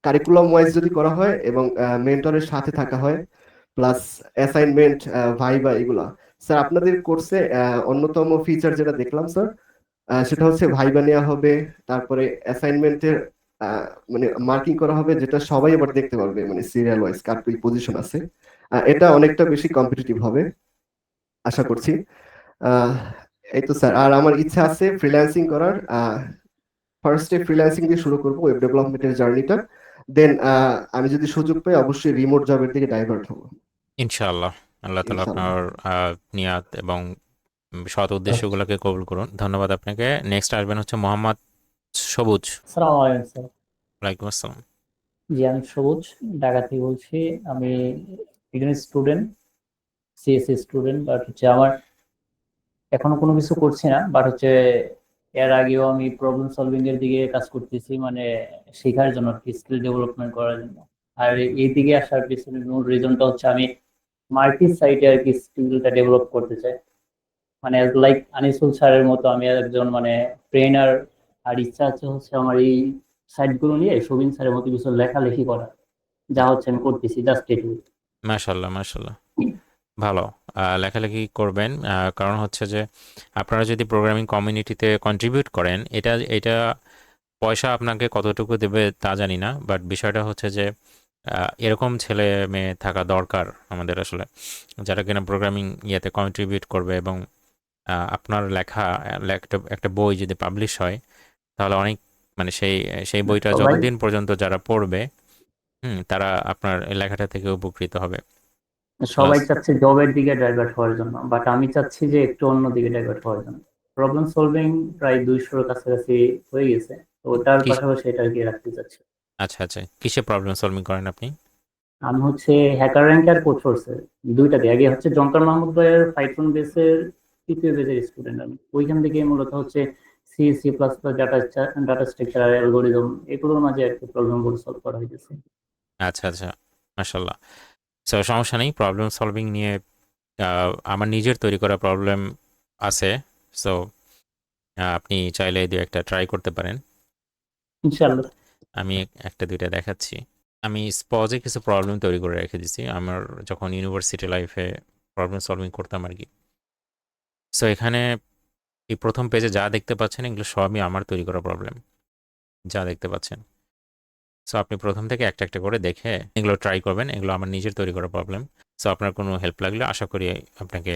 S6: কারিকুলাম ওয়াইজ যদি করা হয় এবং মেন্টরের সাথে থাকা হয়, প্লাস অ্যাসাইনমেন্ট, ভাইবা এগুলা। স্যার আপনাদের কোর্সে অন্যতম ফিচার যেটা দেখলাম স্যার, সেটা হচ্ছে ভাইবা নেওয়া হবে, তারপরে অ্যাসাইনমেন্টের মানে মার্কিং করা হবে, যেটা সবাই আবার দেখতে পারবে, মানে সিরিয়াল ওয়াইজ কার কি পজিশন আছে। এটা অনেকটা বেশি কম্পিটিটিভ হবে আশা করছি। আহ, এই তো স্যার, আর আমার ইচ্ছা আছে ফ্রিল্যান্সিং করার। ফার্স্টে ফ্রিল্যান্সিং দিয়ে শুরু করবো ওয়েব ডেভেলপমেন্টের জার্নিটা, দেন আমি যদি সুযোগ পাই অবশ্যই রিমোট জবের দিকে ডাইভার্ট হবো
S1: ইনশাআল্লাহ। আল্লাহ তালা
S6: ইনশাল্লাহ।
S1: আপনার নিয়াত এবং সৎ উদ্দেশ্যগুলোকে কবুল করুন। ধন্যবাদ আপনাকে। নেক্সট আসবেন হচ্ছে মোহাম্মদ সবুজ।
S7: সালাম আলাইকুম স্যার।
S1: ওয়ালাইকুম আসসালাম।
S7: জি, আমি সবুজ, ঢাকা থেকে বলছি। আমি একজন স্টুডেন্ট, সিএসসি স্টুডেন্ট, বাট হচ্ছে আমার এখনো কোনো কিছু করছি না, বাট হচ্ছে এর আগেও আমি প্রবলেম সলভিং এর দিকে কাজ করতেছি, মানে শেখার জন্য, স্কিল ডেভেলপমেন্ট করার জন্য। আর এই দিকে আসার পিছনে মূল রিজনটা হচ্ছে আমি মাল্টি সাইটে আর কি স্কিলটা ডেভেলপ করতে চাই, মানে লাইক আনিসুল স্যারের মতো আমি একজন মানে ট্রেনার। আর ইচ্ছা আছে হচ্ছে আমার এই সাইটগুলো নিয়ে সবিন স্যারের মতো কিছু লেখালেখি করা, যা হচ্ছে আমি করতেছি জাস্ট এটুকু।
S1: মাশাল্লাহ, মাশাল্লাহ। ভালো। লেখালেখি করবেন। কারণ হচ্ছে যে আপনারা যদি প্রোগ্রামিং কমিউনিটিতে কন্ট্রিবিউট করেন, এটা পয়সা আপনাকে কতটুকু দেবে তা জানি না। বাট বিষয়টা হচ্ছে যে এরকম ছেলে মেয়ে থাকা দরকার আমাদের আসলে, যারা কিনা প্রোগ্রামিং ইয়েতে কন্ট্রিবিউট করবে এবং আপনার লেখা একটা বই যদি পাবলিশ হয়, তাহলে অনেক মানে সেই বইটা
S7: সবাই
S1: যতদিন পর্যন্ত যারা পড়বে, তারা আপনার এই লেখাটা থেকে উপকৃত হবে।
S7: সবাই
S1: প্লাস
S7: চাচ্ছে জবের দিকে ডাইভার্ট হওয়ার জন্য, বাট আমি চাচ্ছি যে একটু অন্য দিকে ডাইভার্ট হওয়ার জন্য। প্রবলেম সলভিং প্রায় 200-র কাছাকাছি হয়ে গেছে, তো ওটার
S1: কি,
S7: পাশাপাশি এটা আর কি রাখতে চাচ্ছি।
S1: আচ্ছা আচ্ছা, কিসে প্রবলেম সলভিং করেন আপনি?
S7: আমি হচ্ছে হ্যাকার র্যাঙ্ক আর কোড ফোর্সের দুইটাতে। আগে হচ্ছে জঙ্কার মাহমুদ ভাইয়ের পাইথন বেসের তৃতীয় বেজের স্টুডেন্ট আমি। ওইখান থেকে মূলত হচ্ছে C C plus plus data structure algorithm এগুলোর মাঝে আর কি প্রবলেম গুলো সলভ করা হয়েছে।
S1: আচ্ছা আচ্ছা, মাশাল্লাহ। সো সমস্যা নেই, প্রবলেম সলভিং নিয়ে আমার নিজের তৈরি করা প্রবলেম আছে। সো আপনি চাইলে এই দু একটা ট্রাই করতে পারেন।
S7: ইনশাল্লাহ।
S1: আমি একটা দুইটা দেখাচ্ছি। আমি স্পজে কিছু প্রবলেম তৈরি করে রেখে দিছি আমার যখন ইউনিভার্সিটি লাইফে প্রবলেম সলভিং করতাম আর কি। সো এখানে এই প্রথম পেজে যা দেখতে পাচ্ছেন এগুলো সবই আমার তৈরি করা প্রবলেম, যা দেখতে পাচ্ছেন। সো আপনি প্রথম থেকে একটা একটা করে দেখে এগুলো ট্রাই করবেন। এগুলো আমার নিজের তৈরি করা প্রবলেম। সো আপনার কোনো হেল্প লাগলে আশা করি আপনাকে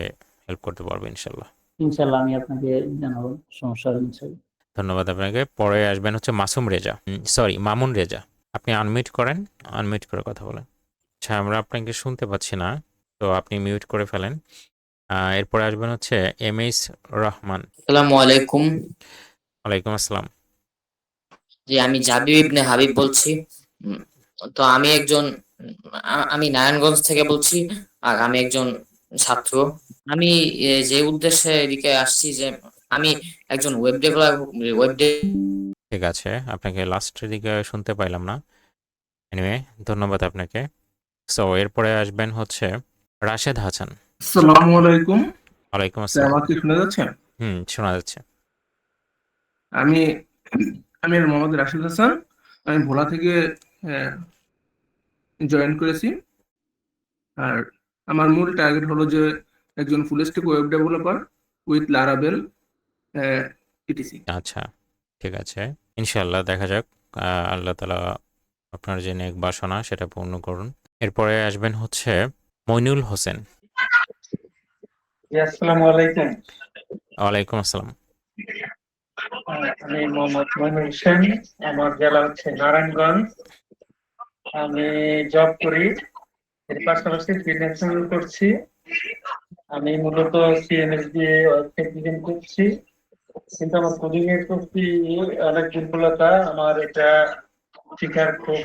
S1: হেল্প করতে পারবো ইনশাল্লাহ।
S7: ইনশাল্লাহ আমি আপনাকে জানাবো সমস্যা হলে ইনশাল্লাহ।
S1: ধন্যবাদ আপনাকে। পরে আসবেন হচ্ছে মাসুম রেজা, সরি মামুন রেজা। আপনি আনমিউট করেন, আনমিউট করে কথা বলেন। আচ্ছা, আমরা আপনাকে শুনতে পাচ্ছি না, তো আপনি মিউট করে ফেলেন। এরপরে আসবেন হচ্ছে এমএস রহমান।
S3: আসসালামু আলাইকুম।
S1: ওয়ালাইকুম আসসালাম।
S3: জি, আমি জাবির ইবনে হাবিব বলছি। তো আমি নারায়ণগঞ্জ থেকে বলছি। আর আমি একজন ছাত্র। আমি যে উদ্দেশ্যে এদিকে আসছি যে আমি একজন ওয়েব
S1: ঠিক আছে, আপনাকে লাস্টের দিকে শুনতে পাইলাম না। এনিওয়ে, ধন্যবাদ আপনাকে। সো এরপরে আসবেন হচ্ছে রাশেদ হাসান।
S8: আসসালামু আলাইকুম।
S1: ওয়ালাইকুম
S8: স্যার,
S1: আসসালাম।
S8: আমার কি শোনা যাচ্ছে?
S1: শোনা যাচ্ছে।
S8: আমি আমি মোহাম্মদ রাশিদ হাসান। আমি ভোলা থেকে জয়েন করেছি। আর আমার মূল টার্গেট হলো যে একজন full stack web developer with লারাবেল ইটিসি।
S1: আচ্ছা, ঠিক আছে, ইনশাল্লাহ দেখা যাক। আল্লাহ তালা আপনার যে নেক বাসনা সেটা পূর্ণ করুন। এরপরে আসবেন হচ্ছে মইনুল হোসেন।
S5: আসসালামু আলাইকুম।
S1: ওয়ালাইকুম আসসালাম।
S5: আমি মোহাম্মদ মইনুল হোসেন, আমার জেলা হচ্ছে নারায়ণগঞ্জ। আমি জব করি, এর পাশাপাশি ফ্রিল্যান্সিং করছি। আমি মূলত সিএমএস দিয়ে ওয়েবসাইট ডিজাইন করছি, কিন্তু আমার কোডিং এর প্রতি অনেক দুর্বলতা। আমার এটা শেখার খুব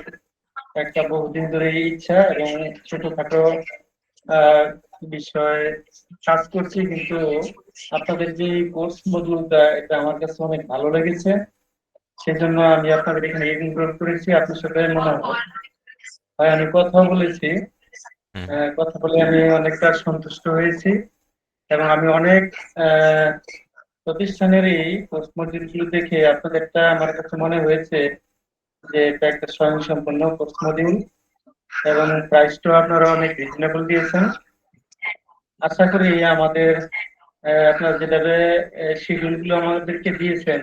S5: একটা বহুদিন ধরে ইচ্ছা, এবং ছোটখাটো আহ বিষয়ে কাজ করছি, কিন্তু আপনাদের যে কোর্স মডিউলটা, এটা আমার কাছে অনেক ভালো লেগেছে। সেজন্য আমি আপনাদের এখানে এনরোল করেছি। আপনার সাথে মনে হয় আমি কথা বলেছি, কথা বলে আমি অনেকটা সন্তুষ্ট হয়েছি, এবং আমি অনেক আহ প্রতিষ্ঠানের এই কোর্স মডিউল গুলো দেখে আপনাদেরটা আমার কাছে মনে হয়েছে যে এটা একটা স্বয়ংসম্পূর্ণ কোর্স মডিউল, এবং প্রাইসটাও আপনারা অনেক রিজনেবল দিয়েছেন। আশা করি আমাদের আপনারা যেভাবে শিডিউল গুলো আমাদেরকে দিয়েছেন,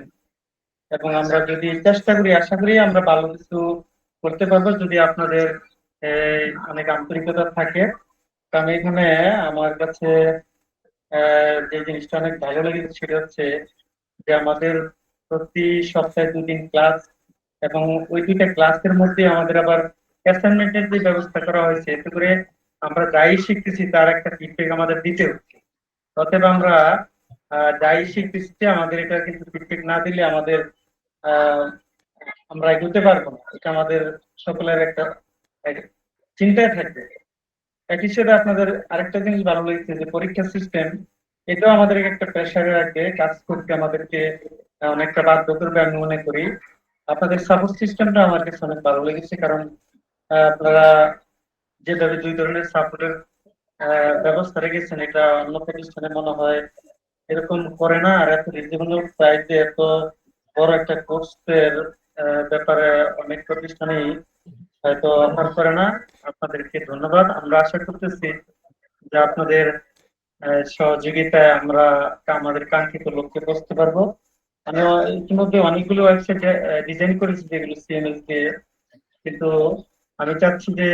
S9: এবং আমরা যদি চেষ্টা করি আশা করি আমরা ভালো কিছু করতে পারবো যদি আপনাদের অনেক আন্তরিকতা থাকে। তো আমি এখানে আমার কাছে যে জিনিসটা অনেক ভালো লেগেছে সেটা হচ্ছে যে আমাদের প্রতি সপ্তাহে 2 দিন ক্লাস, এবং ওই 2টা ক্লাসের মধ্যে আমাদের আবার অ্যাসাইনমেন্টের যে ব্যবস্থা করা হয়েছে, এতে করে আমরা যাই শিখতেছি তার একটা ফিডব্যাক আমাদের দিতে হচ্ছে। অতএব আমরা যাই শিখতেছি আমাদের এটা কিন্তু ফিডব্যাক না দিলে আমাদের আহ আমরা এগোতে পারবো না। এটা আমাদের সকলের একটা এক চিন্তায় থাকবে। একই সাথে আপনাদের আরেকটা জিনিস ভালো লেগেছে যে পরীক্ষা সিস্টেম, এটাও আমাদেরকে একটা প্রেশারে রাখবে, কাজ করতে আমাদেরকে অনেকটা বাধ্য করবে আমি মনে করি। আপনাদের সাপোর্ট সিস্টেমটা আমার কাছে অনেক ভালো লেগেছে, কারণ আপনারা যেভাবে 2 ধরনের সাপোর্টের ব্যবস্থা রেখেছেন এটা অন্য প্রতিষ্ঠানে মনে হয় এরকম করে না। আর এত রিজনেবল প্রাইসে এত বড় একটা কোর্সের ব্যাপারে অনেক প্রতিষ্ঠানেই হয়তো অফার করে না। আপনাদেরকে ধন্যবাদ। আমরা আশা করতেছি যে আপনাদের সহযোগিতায় আমরা আমাদের কাঙ্ক্ষিত লক্ষ্যে পৌঁছতে পারবো। আমি ইতিমধ্যে অনেকগুলো ওয়েবসাইট ডিজাইন করেছি যেগুলো সিএমএস দিয়ে, কিন্তু আমি চাচ্ছি যে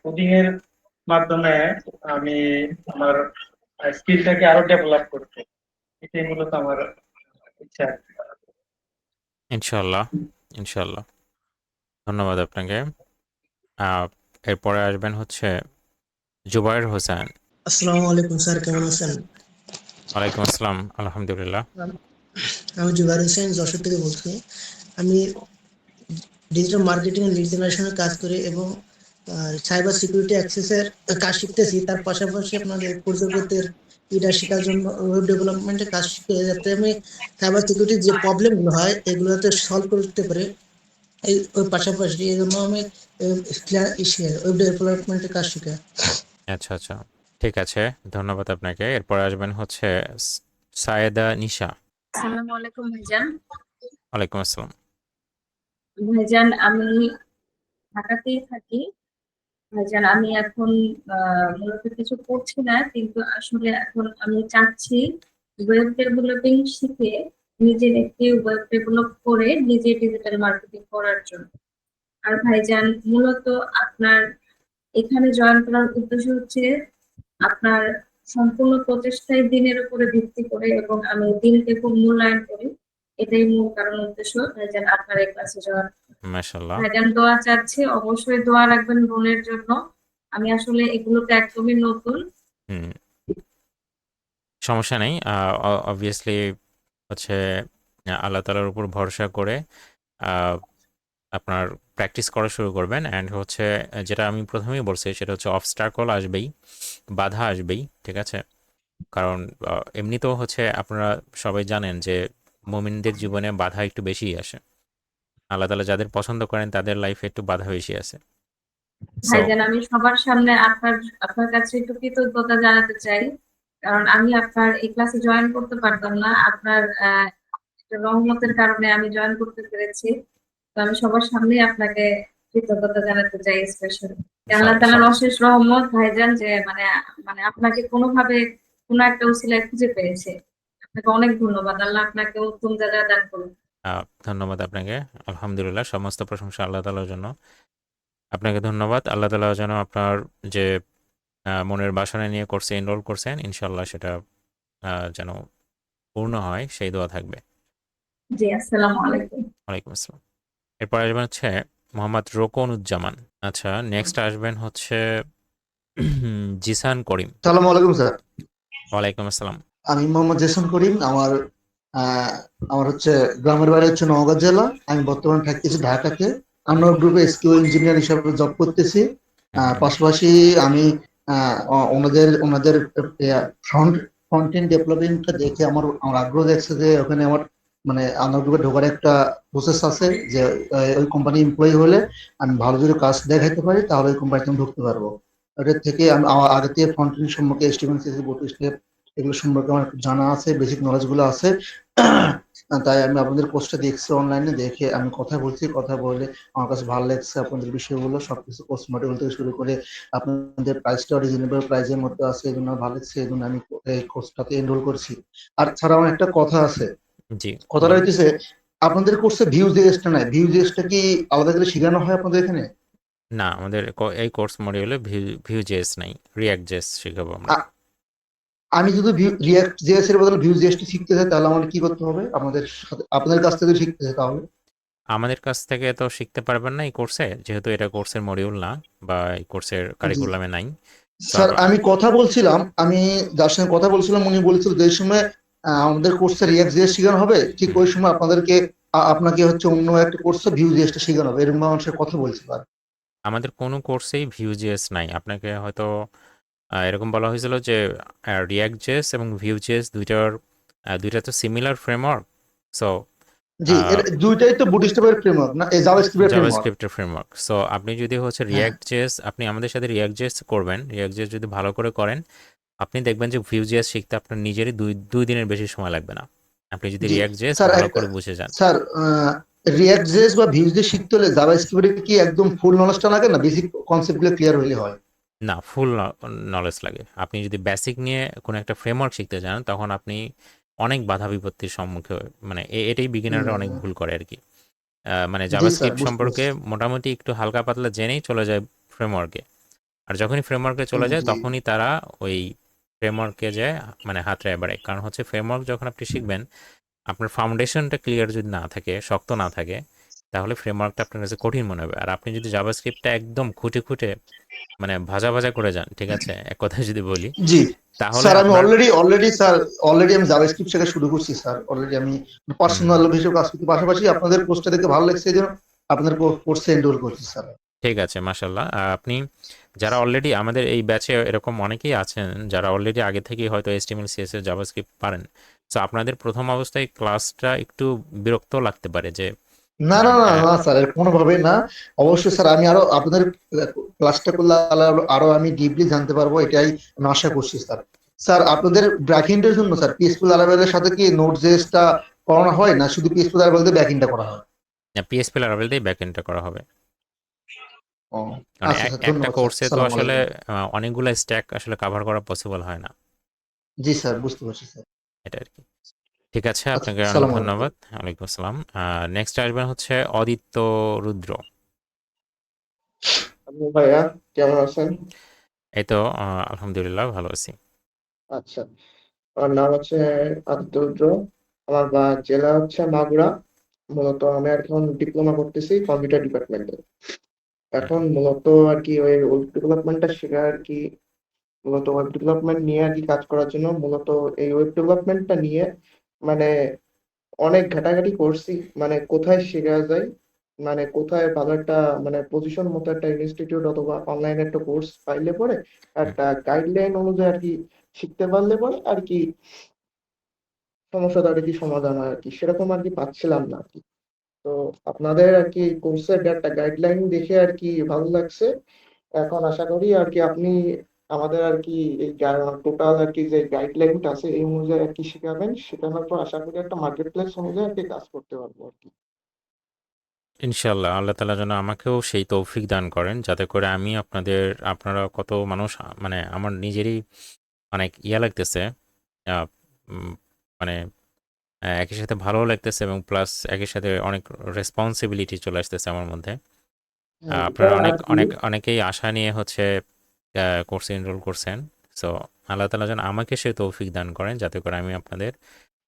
S9: কোডিং এর মাধ্যমে আমি আমার স্কিলটাকে আরো ডেভেলপ করতে। এটাই মূলত আমার ইচ্ছা।
S1: ইনশাল্লাহ, ইনশাল্লাহ। ধন্যবাদ আপনাকে। এরপরে আসবেন হচ্ছে জুবায়ের হোসেন।
S10: আসসালামু আলাইকুম স্যার, কেমন আছেন?
S1: ওয়ালাইকুম আসসালাম, আলহামদুলিল্লাহ।
S10: আমি জুবাইর হোসেন যশোর থেকে বলছি। আমি ডিজিটাল মার্কেটিং লিড জেনারেশনের কাজ করি এবং সাইবার সিকিউরিটি অ্যাক্সেসের কাজ শিখতেছি। তার পাশাপাশি আপনাদের পরিচয়পত্রের এটা শেখার জন্য ওয়েব ডেভেলপমেন্টের কাজ শিখে, যাতে আমি সাইবার সিকিউরিটির যে প্রবলেমগুলো হয় এগুলো যাতে সলভ করতে পারি। ওই পাশাপাশি এই জন্য আমি ওয়েব ডেভেলপমেন্টের কাজ শিখে।
S1: আচ্ছা, আচ্ছা। ঠিক আছে, ধন্যবাদ আপনাকে। এরপরে আসবেন হচ্ছে সায়েদা নিশা।
S11: আসসালামু আলাইকুম ভাইজান।
S1: ওয়ালাইকুম আসসালাম।
S11: ভাইজান আমি ঢাকাতেই থাকি। ভাইজান আমি এখন মূলত কিছু করছি না, কিন্তু আসলে এখন আমি চাচ্ছি ওয়েব ডেভেলপিং শিখে নিজের একটি ওয়েব ডেভেলপ করে নিজে ডিজিটাল মার্কেটিং করার জন্য। আর ভাইজান মূলত আপনার এখানে জয়েন করার উদ্দেশ্য হচ্ছে আপনার সম্পূর্ণ প্রচেষ্টায় দিনের উপরে ভিত্তি করে, এবং আমি দিনকে খুব মূল্যায়ন করি। এটাই মূল কারণ উদ্দেশ্য ভাইজান আপনার এই ক্লাসে জয়েন।
S1: মাশাআল্লাহ।
S11: ভাইজান দোয়া চাচ্ছি, অবশ্যই দোয়া রাখবেন বোনের জন্য। আমি আসলে এগুলোতে একদমই নতুন।
S1: হুম, সমস্যা নেই। অবভিয়াসলি হচ্ছে আল্লাহ তাআলার উপর ভরসা করে আপনার প্র্যাকটিস করা শুরু করবেন। অ্যান্ড হচ্ছে যেটা আমি প্রথমেই বলছি সেটা হচ্ছে অবস্টাকল আসবেই, বাধা আসবেই, ঠিক আছে? কারণ এমনিতেও হচ্ছে আপনারা সবাই জানেন যে মুমিনদের জীবনে বাধা একটু বেশিই আসে। আল্লাহ তাআলা যাদের পছন্দ করেন তাদের লাইফে একটু বাধা বেশি আসে। সো
S11: ভাইজান আমি সবার সামনে আপনার কাছে একটু কৃতজ্ঞতা জানাতে চাই, কারণ আমি আপনার এই ক্লাসে জয়েন করতে পারতাম না। আপনার একটা রহমতের কারণে আমি জয়েন করতে পেরেছি। তো আমি সবার সামনে আপনাকে কৃতজ্ঞতা জানাতে চাই স্পেশালি। আল্লাহ তাআলার অশেষ রহমত ভাইজান যে মানে আপনাকে কোনোভাবে কোনো একটা উসিলায় খুঁজে পেয়েছে। আপনাকে অনেক ধন্যবাদ। আল্লাহ আপনাকে উত্তম জাযা দান করুন।
S1: ধন্যবাদ আপনাকে। আলহামদুলিল্লাহ, সমস্ত প্রশংসা আল্লাহ তাআলার জন্য। আপনাকে ধন্যবাদ। আল্লাহ তাআলা যেন আপনার যে মনের বাসনা নিয়ে কোর্সে এনরোল করছেন ইনশাআল্লাহ সেটা যেন পূর্ণ হয় সেই দোয়া থাকবে।
S11: জি, আসসালামু আলাইকুম।
S1: ওয়ালাইকুম আসসালাম। এরপর আসবেন হচ্ছে মোহাম্মদ রোকনুজ্জামান। আচ্ছা, নেক্সট আসবেন হচ্ছে জিসান করিম।
S12: আসসালামু আলাইকুম স্যার।
S1: ওয়ালাইকুম আসসালাম।
S12: আমি মোহাম্মদ জিসান করিম। আমার হচ্ছে গ্রামের বাড়ি হচ্ছে নওগাঁ জেলা। আমি বর্তমানে থাকতেছি ঢাকাতে। আনোয়ার গ্রুপে এসকিউ ইঞ্জিনিয়ার হিসাবে জব করতেছি। পাশাপাশি আমি ওনাদের ফ্রন্ট এন্ড ডেভেলপিংটা দেখে আমার আগ্রহ দেখছে যে ওখানে আমার মানে আনোয়ার গ্রুপে ঢোকার একটা প্রসেস আছে, যে ওই কোম্পানি এমপ্লয়ি হলে আমি ভালো যদি কাজ দেখাইতে পারি তাহলে ওই কোম্পানিতে আমি ঢুকতে পারবো। ওটার থেকে আমি আমার আগে থেকে ফ্রন্ট এন্ড সম্পর্কে এস্টিমেট সিসি 32 স্টেপ এগুলো সম্পর্কে আমার জানা আছে, বেসিক নলেজ গুলো আছে। তাই আমি আপনাদের পোস্টটা দেখছি অনলাইনে, দেখে আমি কথা বলছি, কথা বলে আমার কাছে ভালো লাগছে। আপনাদের বিষয়গুলো সবকিছু কোর্স মডেল থেকে শুরু করে আপনাদের প্রাইসটা রিজনেবল প্রাইসের মধ্যে আছে, এই জন্য ভালো লাগছে, এই জন্য আমি এই কোর্সটাতে এনরোল করছি। আর ছাড়া আমার একটা কথা আছে,
S1: জি,
S12: কথাটা হইতেছে আপনাদের কোর্সে ভিউ.js-টা নাই, ভিউ.js-টা কি আলাদা করে শেখানো হয় আপনাদের এখানে?
S1: না, আমাদের এই কোর্স মডিউলে ভিউ.js নাই, React.js শেখাবো আমরা।
S12: আ- আমি যদি React.js এর বদলে ভিউ.js-টা শিখতে চাই তাহলে আমার কি করতে হবে? আপনাদের কাছ থেকে শিখতে চাই তাহলে?
S1: আমাদের কাছ থেকে তো শিখতে পারবেন না এই কোর্সে, যেহেতু এটা কোর্সের মডিউল না বা এই কোর্সের
S12: জি
S1: কারিকুলামে নাই।
S12: স্যার, আমি কথা বলছিলাম, আমি যার সঙ্গে কথা বলছিলাম উনি বলেছিল যে সময় আমাদের কোর্সে React.js শেখানো হবে, ঠিক ওই সময় আপনাকে হচ্ছে অন্য একটা কোর্সে ভিউ.js-টা শেখানো হবে, এরকম আমার সাথে কথা বলছিল।
S1: আমাদের কোনো কোর্সেই Vue.js নাই। আপনাকে হয়তো এরকম বলা হয়েছিল যে React.js এবং Vue.js দুইটা তো সিমিলার ফ্রেমওয়ার্ক। সো
S12: জি, এর দুইটাই তো বুটস্ট্র্যাপের ফ্রেমওয়ার্ক না, এই জাভাস্ক্রিপ্টের ফ্রেমওয়ার্ক।
S1: জাভাস্ক্রিপ্টের ফ্রেমওয়ার্ক। সো আপনি যদি হচ্ছে
S12: হ্যাঁ
S1: React.js, আপনি আমাদের সাথে React.js করবেন, React.js যদি ভালো করে করেন, আপনি দেখবেন যে Vue.js শিখতে আপনার নিজেরই দুই দিনের বেশি সময় লাগবে না, আপনি যদি
S12: জি
S1: React.js
S12: স্যার,
S1: ভালো
S12: একটা
S1: করে বুঝে যান।
S12: স্যার React.js বা Vue.js শিখতে হলে জাভাস্ক্রিপ্টের কি একদম ফুল নলেজটা লাগে না বেসিক কনসেপ্টগুলো ক্লিয়ার হলে হয়?
S1: না, ফুল নলেজ লাগে। আপনি যদি বেসিক নিয়ে কোনো একটা ফ্রেমওয়ার্ক শিখতে চান, তখন আপনি অনেক বাধা বিপত্তির সম্মুখে, মানে এটাই বিগিনাররা অনেক
S12: হুম,
S1: ভুল করে আর কি। মানে
S12: জি স্যার,
S1: জাভাস্ক্রিপ্ট
S12: বুঝতে
S1: সম্পর্কে
S12: পারছি।
S1: মোটামুটি একটু হালকা পাতলা জেনেই চলে যায় ফ্রেমওয়ার্কে। আর যখনই ফ্রেমওয়ার্কে চলে যায়,
S12: জি
S1: তখনই তারা ওই ফ্রেমওয়ার্কে যায় মানে হাতড়ে এবারে। কারণ হচ্ছে ফ্রেমওয়ার্ক যখন আপনি শিখবেন, আপনার ফাউন্ডেশনটা ক্লিয়ার যদি না থাকে, শক্ত না থাকে, তাহলে ফ্রেমওয়ার্কটা আপনার কাছে কঠিন মনে হবে। আর আপনি যদি জাভাস্ক্রিপ্টটা একদম খুঁটে খুঁটে মানে ভাজা ভাজা করে যান, ঠিক আছে, এক কথায় যদি বলি,
S12: জি
S1: তাহলে
S12: স্যার, আমি
S1: আপনার
S12: অলরেডি আমি জাভাস্ক্রিপ্ট শেখা শুরু করছি স্যার। অলরেডি আমি পার্সোনাল হিসেবে কাজ করতে, পাশাপাশি আপনাদের কোর্সটা দেখে ভালো লাগছে, এই জন্য আপনাদের কোর্সে এনরোল করছি স্যার।
S1: ঠিক আছে, মাশাল্লাহ। আপনি যারা অলরেডি আমাদের এই ব্যাচে, এরকম অনেকেই আছেন যারা অলরেডি আগে থেকেই হয়তো HTML CSS জাভাস্ক্রিপ্ট পারেন। সো আপনাদের প্রথম অবস্থায় ক্লাসটা একটু বিরক্ত লাগতে পারে যে
S12: না না
S1: উম,
S12: না
S1: আহ,
S12: না স্যার, কোনোভাবে না। অবশ্যই স্যার, আমি আরো আপনাদের ক্লাসটা করলে আরো আমি ডিপলি জানতে পারবো, এটাই আমি আশা করছি স্যার। স্যার, আপনাদের ব্যাকএন্ডের জন্য স্যার পিএইচপি লারাভেলের সাথে কি নোড.js-টা করানো হয় না শুধু পিএইচপি লারাভেল দিয়ে ব্যাকএন্ডটা করা হয়?
S1: PHP Laravel দিয়ে ব্যাকএন্ডটা করা হবে।
S12: ও
S1: মানে
S12: আচ্ছা স্যার,
S1: একটা
S12: ধন্যবাদ স্যার,
S1: কোর্সে তো
S12: আসসালামু
S1: আসলে
S12: আলাইকুম।
S1: অনেকগুলো স্ট্যাক আসলে কভার করা পসিবল হয় না,
S12: জি স্যার, বুঝতে পারছি স্যার।
S1: এটা আর কি। ঠিক আছে,
S12: আচ্ছা,
S1: আপনাকে অনেক
S12: আসসালামু আলাইকুম।
S1: ধন্যবাদ। ওয়ালাইকুম আসসালাম। নেক্সট আসবেন হচ্ছে অদিত্য রুদ্র।
S13: আপনি ভাইয়া কেমন আছেন?
S1: এই তো আলহামদুলিল্লাহ ভালো আছি।
S13: আচ্ছা, আমার নাম হচ্ছে আদিত্য রুদ্র। আমার জেলা হচ্ছে মাগুরা। মূলত আমি এখন ডিপ্লোমা করতেছি কম্পিউটার ডিপার্টমেন্টে। এখন মূলত আর কি ওই ওয়েব ডেভেলপমেন্টটা শেখা আর কি, মূলত ওয়েব ডেভেলপমেন্ট নিয়ে আর কি কাজ করার জন্য মূলত এই ওয়েব ডেভেলপমেন্টটা নিয়ে মানে অনেক ঘাটাঘাটি করছি, মানে কোথায় শেখা যায়, মানে কোথায় ভালো একটা মানে পজিশন মতো একটা ইনস্টিটিউট অথবা অনলাইনে একটা কোর্স পাইলে পরে
S1: হুম।
S13: একটা গাইডলাইন অনুযায়ী আর কি শিখতে পারলে পরে আর কি সমস্যাটা আর কি সমাধান হয় আর কি, সেরকম আর কি পাচ্ছিলাম না আর কি। তো আপনাদের আর কি কোর্সের একটা গাইডলাইন দেখে আর কি ভালো লাগছে। এখন আশা করি আর কি আপনি আমাদের আর কি এই টোটাল আর কি যে গাইডলাইনটা আছে এই অনুযায়ী আর কি শেখাবেন, শেখানোর পর আশা করি একটা মার্কেট প্লেস অনুযায়ী আর কি কাজ করতে পারবো আর কি।
S1: ইনশাল্লাহ আল্লাহ তাআলা যেন আমাকেও সেই তৌফিক দান করেন, যাতে করে আমি আপনারা কত মানুষ, মানে আমার নিজেরই অনেক ইয়া লাগতেছে, আহ, উম, মানে একই সাথে ভালো লাগতেছে এবং প্লাস একই সাথে অনেক রেসপন্সিবিলিটি চলে আসতেছে আমার মধ্যে। আপনারা
S13: আর কি
S1: অনেকেই আশা নিয়ে হচ্ছে কোর্সে এনরোল করছেন। সো আল্লাহ তাআলা যেন আমাকে সেই তৌফিক দান করেন, যাতে করে আমি আপনাদের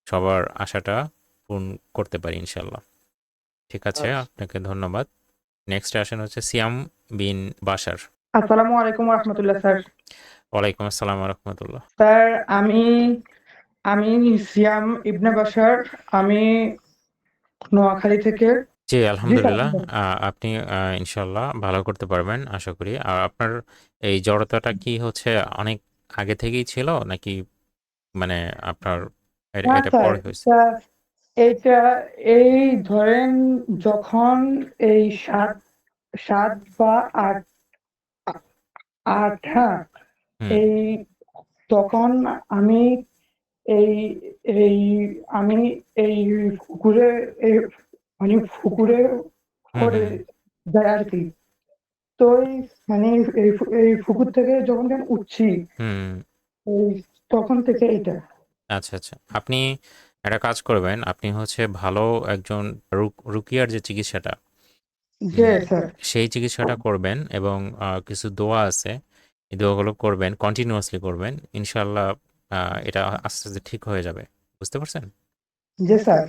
S1: সবার আশাটা পূরণ করতে পারি ইনশাল্লাহ। ঠিক আছে,
S13: আচ্ছা,
S1: আপনাকে ধন্যবাদ। নেক্সট আসেন হচ্ছে সিয়াম বিন বাশার।
S14: আসসালামু আলাইকুম রহমতুল্লাহ স্যার।
S1: ওয়ালাইকুম আসসালাম রহমতুল্লাহ।
S14: স্যার, আমি আমি সিয়াম ইবনে বাশার। আমি নোয়াখালী থেকে।
S1: জি,
S14: জি স্যার।
S1: আলহামদুলিল্লাহ। আপনি ইনশাল্লাহ ভালো করতে পারবেন আশা করি। আর আপনার এই জড়তাটা কি হচ্ছে অনেক আগে থেকেই ছিল, নাকি মানে আপনার
S14: না
S1: এটা
S14: স্যার,
S1: পরে হয়েছে?
S14: স্যার এইটা এই ধরেন যখন এই সাত সাত বা আট আট হ্যাঁ,
S1: হুম
S14: এই তখন আমি এই এই আমি এই পুকুরে এই মানে পুকুরে
S1: হুম
S14: করে
S1: হুম
S14: যাই আর কি। তো মানে এই পুকুর থেকে যখন উঠছি
S1: হুম।
S14: এই তখন থেকে এটা।
S1: আচ্ছা আচ্ছা, আপনি একটা কাজ করবেন, আপনি হচ্ছে ভালো একজন রুকিয়ার যে চিকিৎসাটা,
S14: জি স্যার।
S1: সেই চিকিৎসাটা করবেন এবং কিছু দোয়া আছে, এই দোয়াগুলো করবেন, কন্টিনিউয়াসলি করবেন। ইনশাআল্লাহ এটা আস্তে, আস্তে ঠিক হয়ে যাবে। বুঝতে পারছেন?
S14: জি স্যার।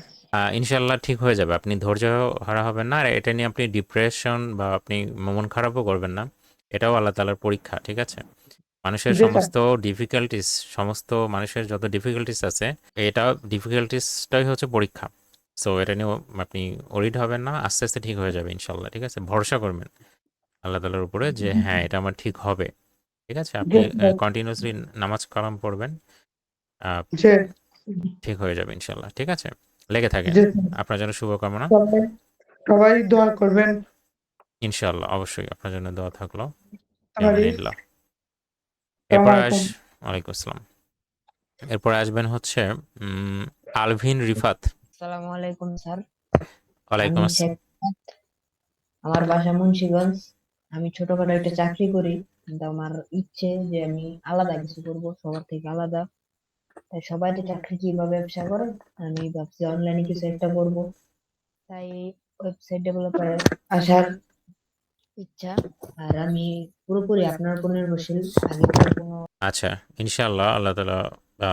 S1: ইনশাআল্লাহ ঠিক হয়ে যাবে। আপনি ধৈর্য হারা হবেন না। আর এটা নিয়ে আপনি ডিপ্রেশন বা আপনি মন খারাপও করবেন না। এটাও আল্লাহ তাআলার পরীক্ষা, ঠিক আছে? মানুষের
S14: জি স্যার।
S1: সমস্ত ডিফিকাল্টিস, সমস্ত মানুষের যত ডিফিকাল্টিস আছে, এটা ডিফিকাল্টিসটাই হচ্ছে পরীক্ষা। সো এটা নিয়েও আপনি ওরিড হবেন না। আস্তে, আস্তে ঠিক হয়ে যাবে ইনশাআল্লাহ, ঠিক আছে? ভরসা করবেন আল্লাহ তাআলার উপরে যে হ্যাঁ, এটা আমার ঠিক হবে। ঠিক আছে? আপনি
S14: জি স্যার।
S1: কন্টিনিউয়াসলি নামাজ কালাম পড়বেন। আ
S14: জি
S1: ঠিক হয়ে যাবে ইনশাআল্লাহ। ঠিক আছে? লেগে থাকেন।
S14: জি
S1: আপনার জন্য শুভকামনা।
S14: স্যার। সবাই দোয়া করবেন।
S1: ইনশাআল্লাহ অবশ্যই আপনার জন্য দোয়া থাকলো।
S14: আমারই।
S1: বিআমিনিল্লাহ।
S14: আসসালামু
S1: এরপরে
S14: আলাইকুম।
S1: ওয়ালাইকুম আসসালাম। এরপরে আসবেন হচ্ছে আলভিন রিফাত।
S15: আসসালামু আলাইকুম স্যার।
S1: ওয়ালাইকুম
S15: আমি
S1: আসসালাম।
S15: আমার বাসা মুন্সিগঞ্জ। আমি ছোটখাটো একটা চাকরি করি, কিন্তু আমার ইচ্ছে যে আমি আলাদা কিছু করব, সবার থেকে আলাদা। তাই সবাই তো চাকরি কিংবা ব্যবসা করে, আমি ভাবছি অনলাইনে কিছু একটা করব। তাই ওয়েবসাইট ডেভেলপারে আসার ইচ্ছা। আর আমি পুরোপুরি আপনার উপর নির্ভরশীল। আগে থেকে কোনো
S1: আচ্ছা, ইনশাআল্লাহ আল্লাহ তাআলা আ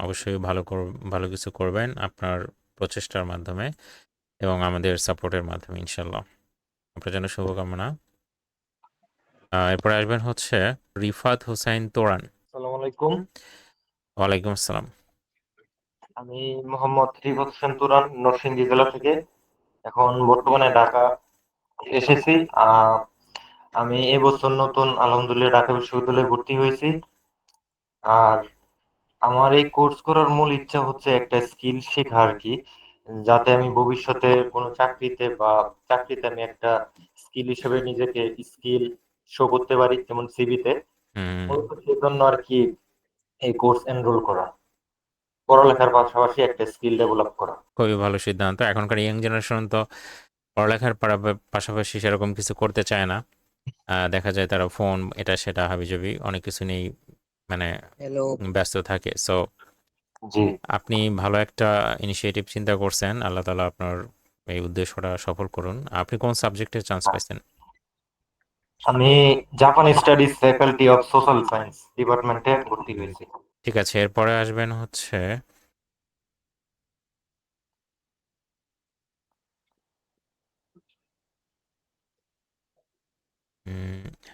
S1: অবশ্যই ভালো কিছু করবেন আপনার প্রচেষ্টার মাধ্যমে এবং আমাদের সাপোর্টের মাধ্যমে ইনশাআল্লাহ। আপনার জন্য শুভকামনা। এরপরে আসবেন হচ্ছে রিফাত হুসাইন তোরান।
S16: আসসালামু আলাইকুম।
S1: ওয়ালাইকুম আসসালাম।
S16: আমি মোহাম্মদ রিফাত হোসেন তুরান, নরসিংদী জেলা থেকে। এখন বর্তমানে ঢাকা এসেছি। আমি এবছর নতুন আলহামদুলিল্লাহ ঢাকা বিশ্ববিদ্যালয়ে ভর্তি হয়েছি। আর আমার এই কোর্স করার মূল ইচ্ছা হচ্ছে একটা স্কিল শেখা আর কি, যাতে আমি ভবিষ্যতে কোনো চাকরিতে আমি একটা স্কিল হিসেবে নিজেকে স্কিল শো করতে পারি, যেমন সিভিতে।
S1: হুম,
S16: মূলত সেজন্য আর কি এই কোর্স এনরোল করা, পড়ালেখার পাশাপাশি একটা স্কিল ডেভেলপ করা।
S1: খুবই ভালো সিদ্ধান্ত। এখনকার ইয়াং জেনারেশন তো পড়ালেখার পাশাপাশি সেরকম কিছু করতে চায় না। দেখা যায় তারা ফোন এটা সেটা হাবিজাবি অনেক কিছু নিয়েই মানে
S15: হ্যালো
S1: ব্যস্ত থাকে। সো
S16: জি,
S1: আপনি ভালো একটা ইনিশিয়েটিভ চিন্তা করছেন। আল্লাহ তাআলা আপনার এই উদ্দেশ্যটা সফল করুন। আপনি কোন সাবজেক্টে চান্স পাইছেন?
S16: আমি Japan studies faculty of social science ডিপার্টমেন্টে ভর্তি হয়েছি।
S1: ঠিক আছে, এরপরে আসবেন হচ্ছে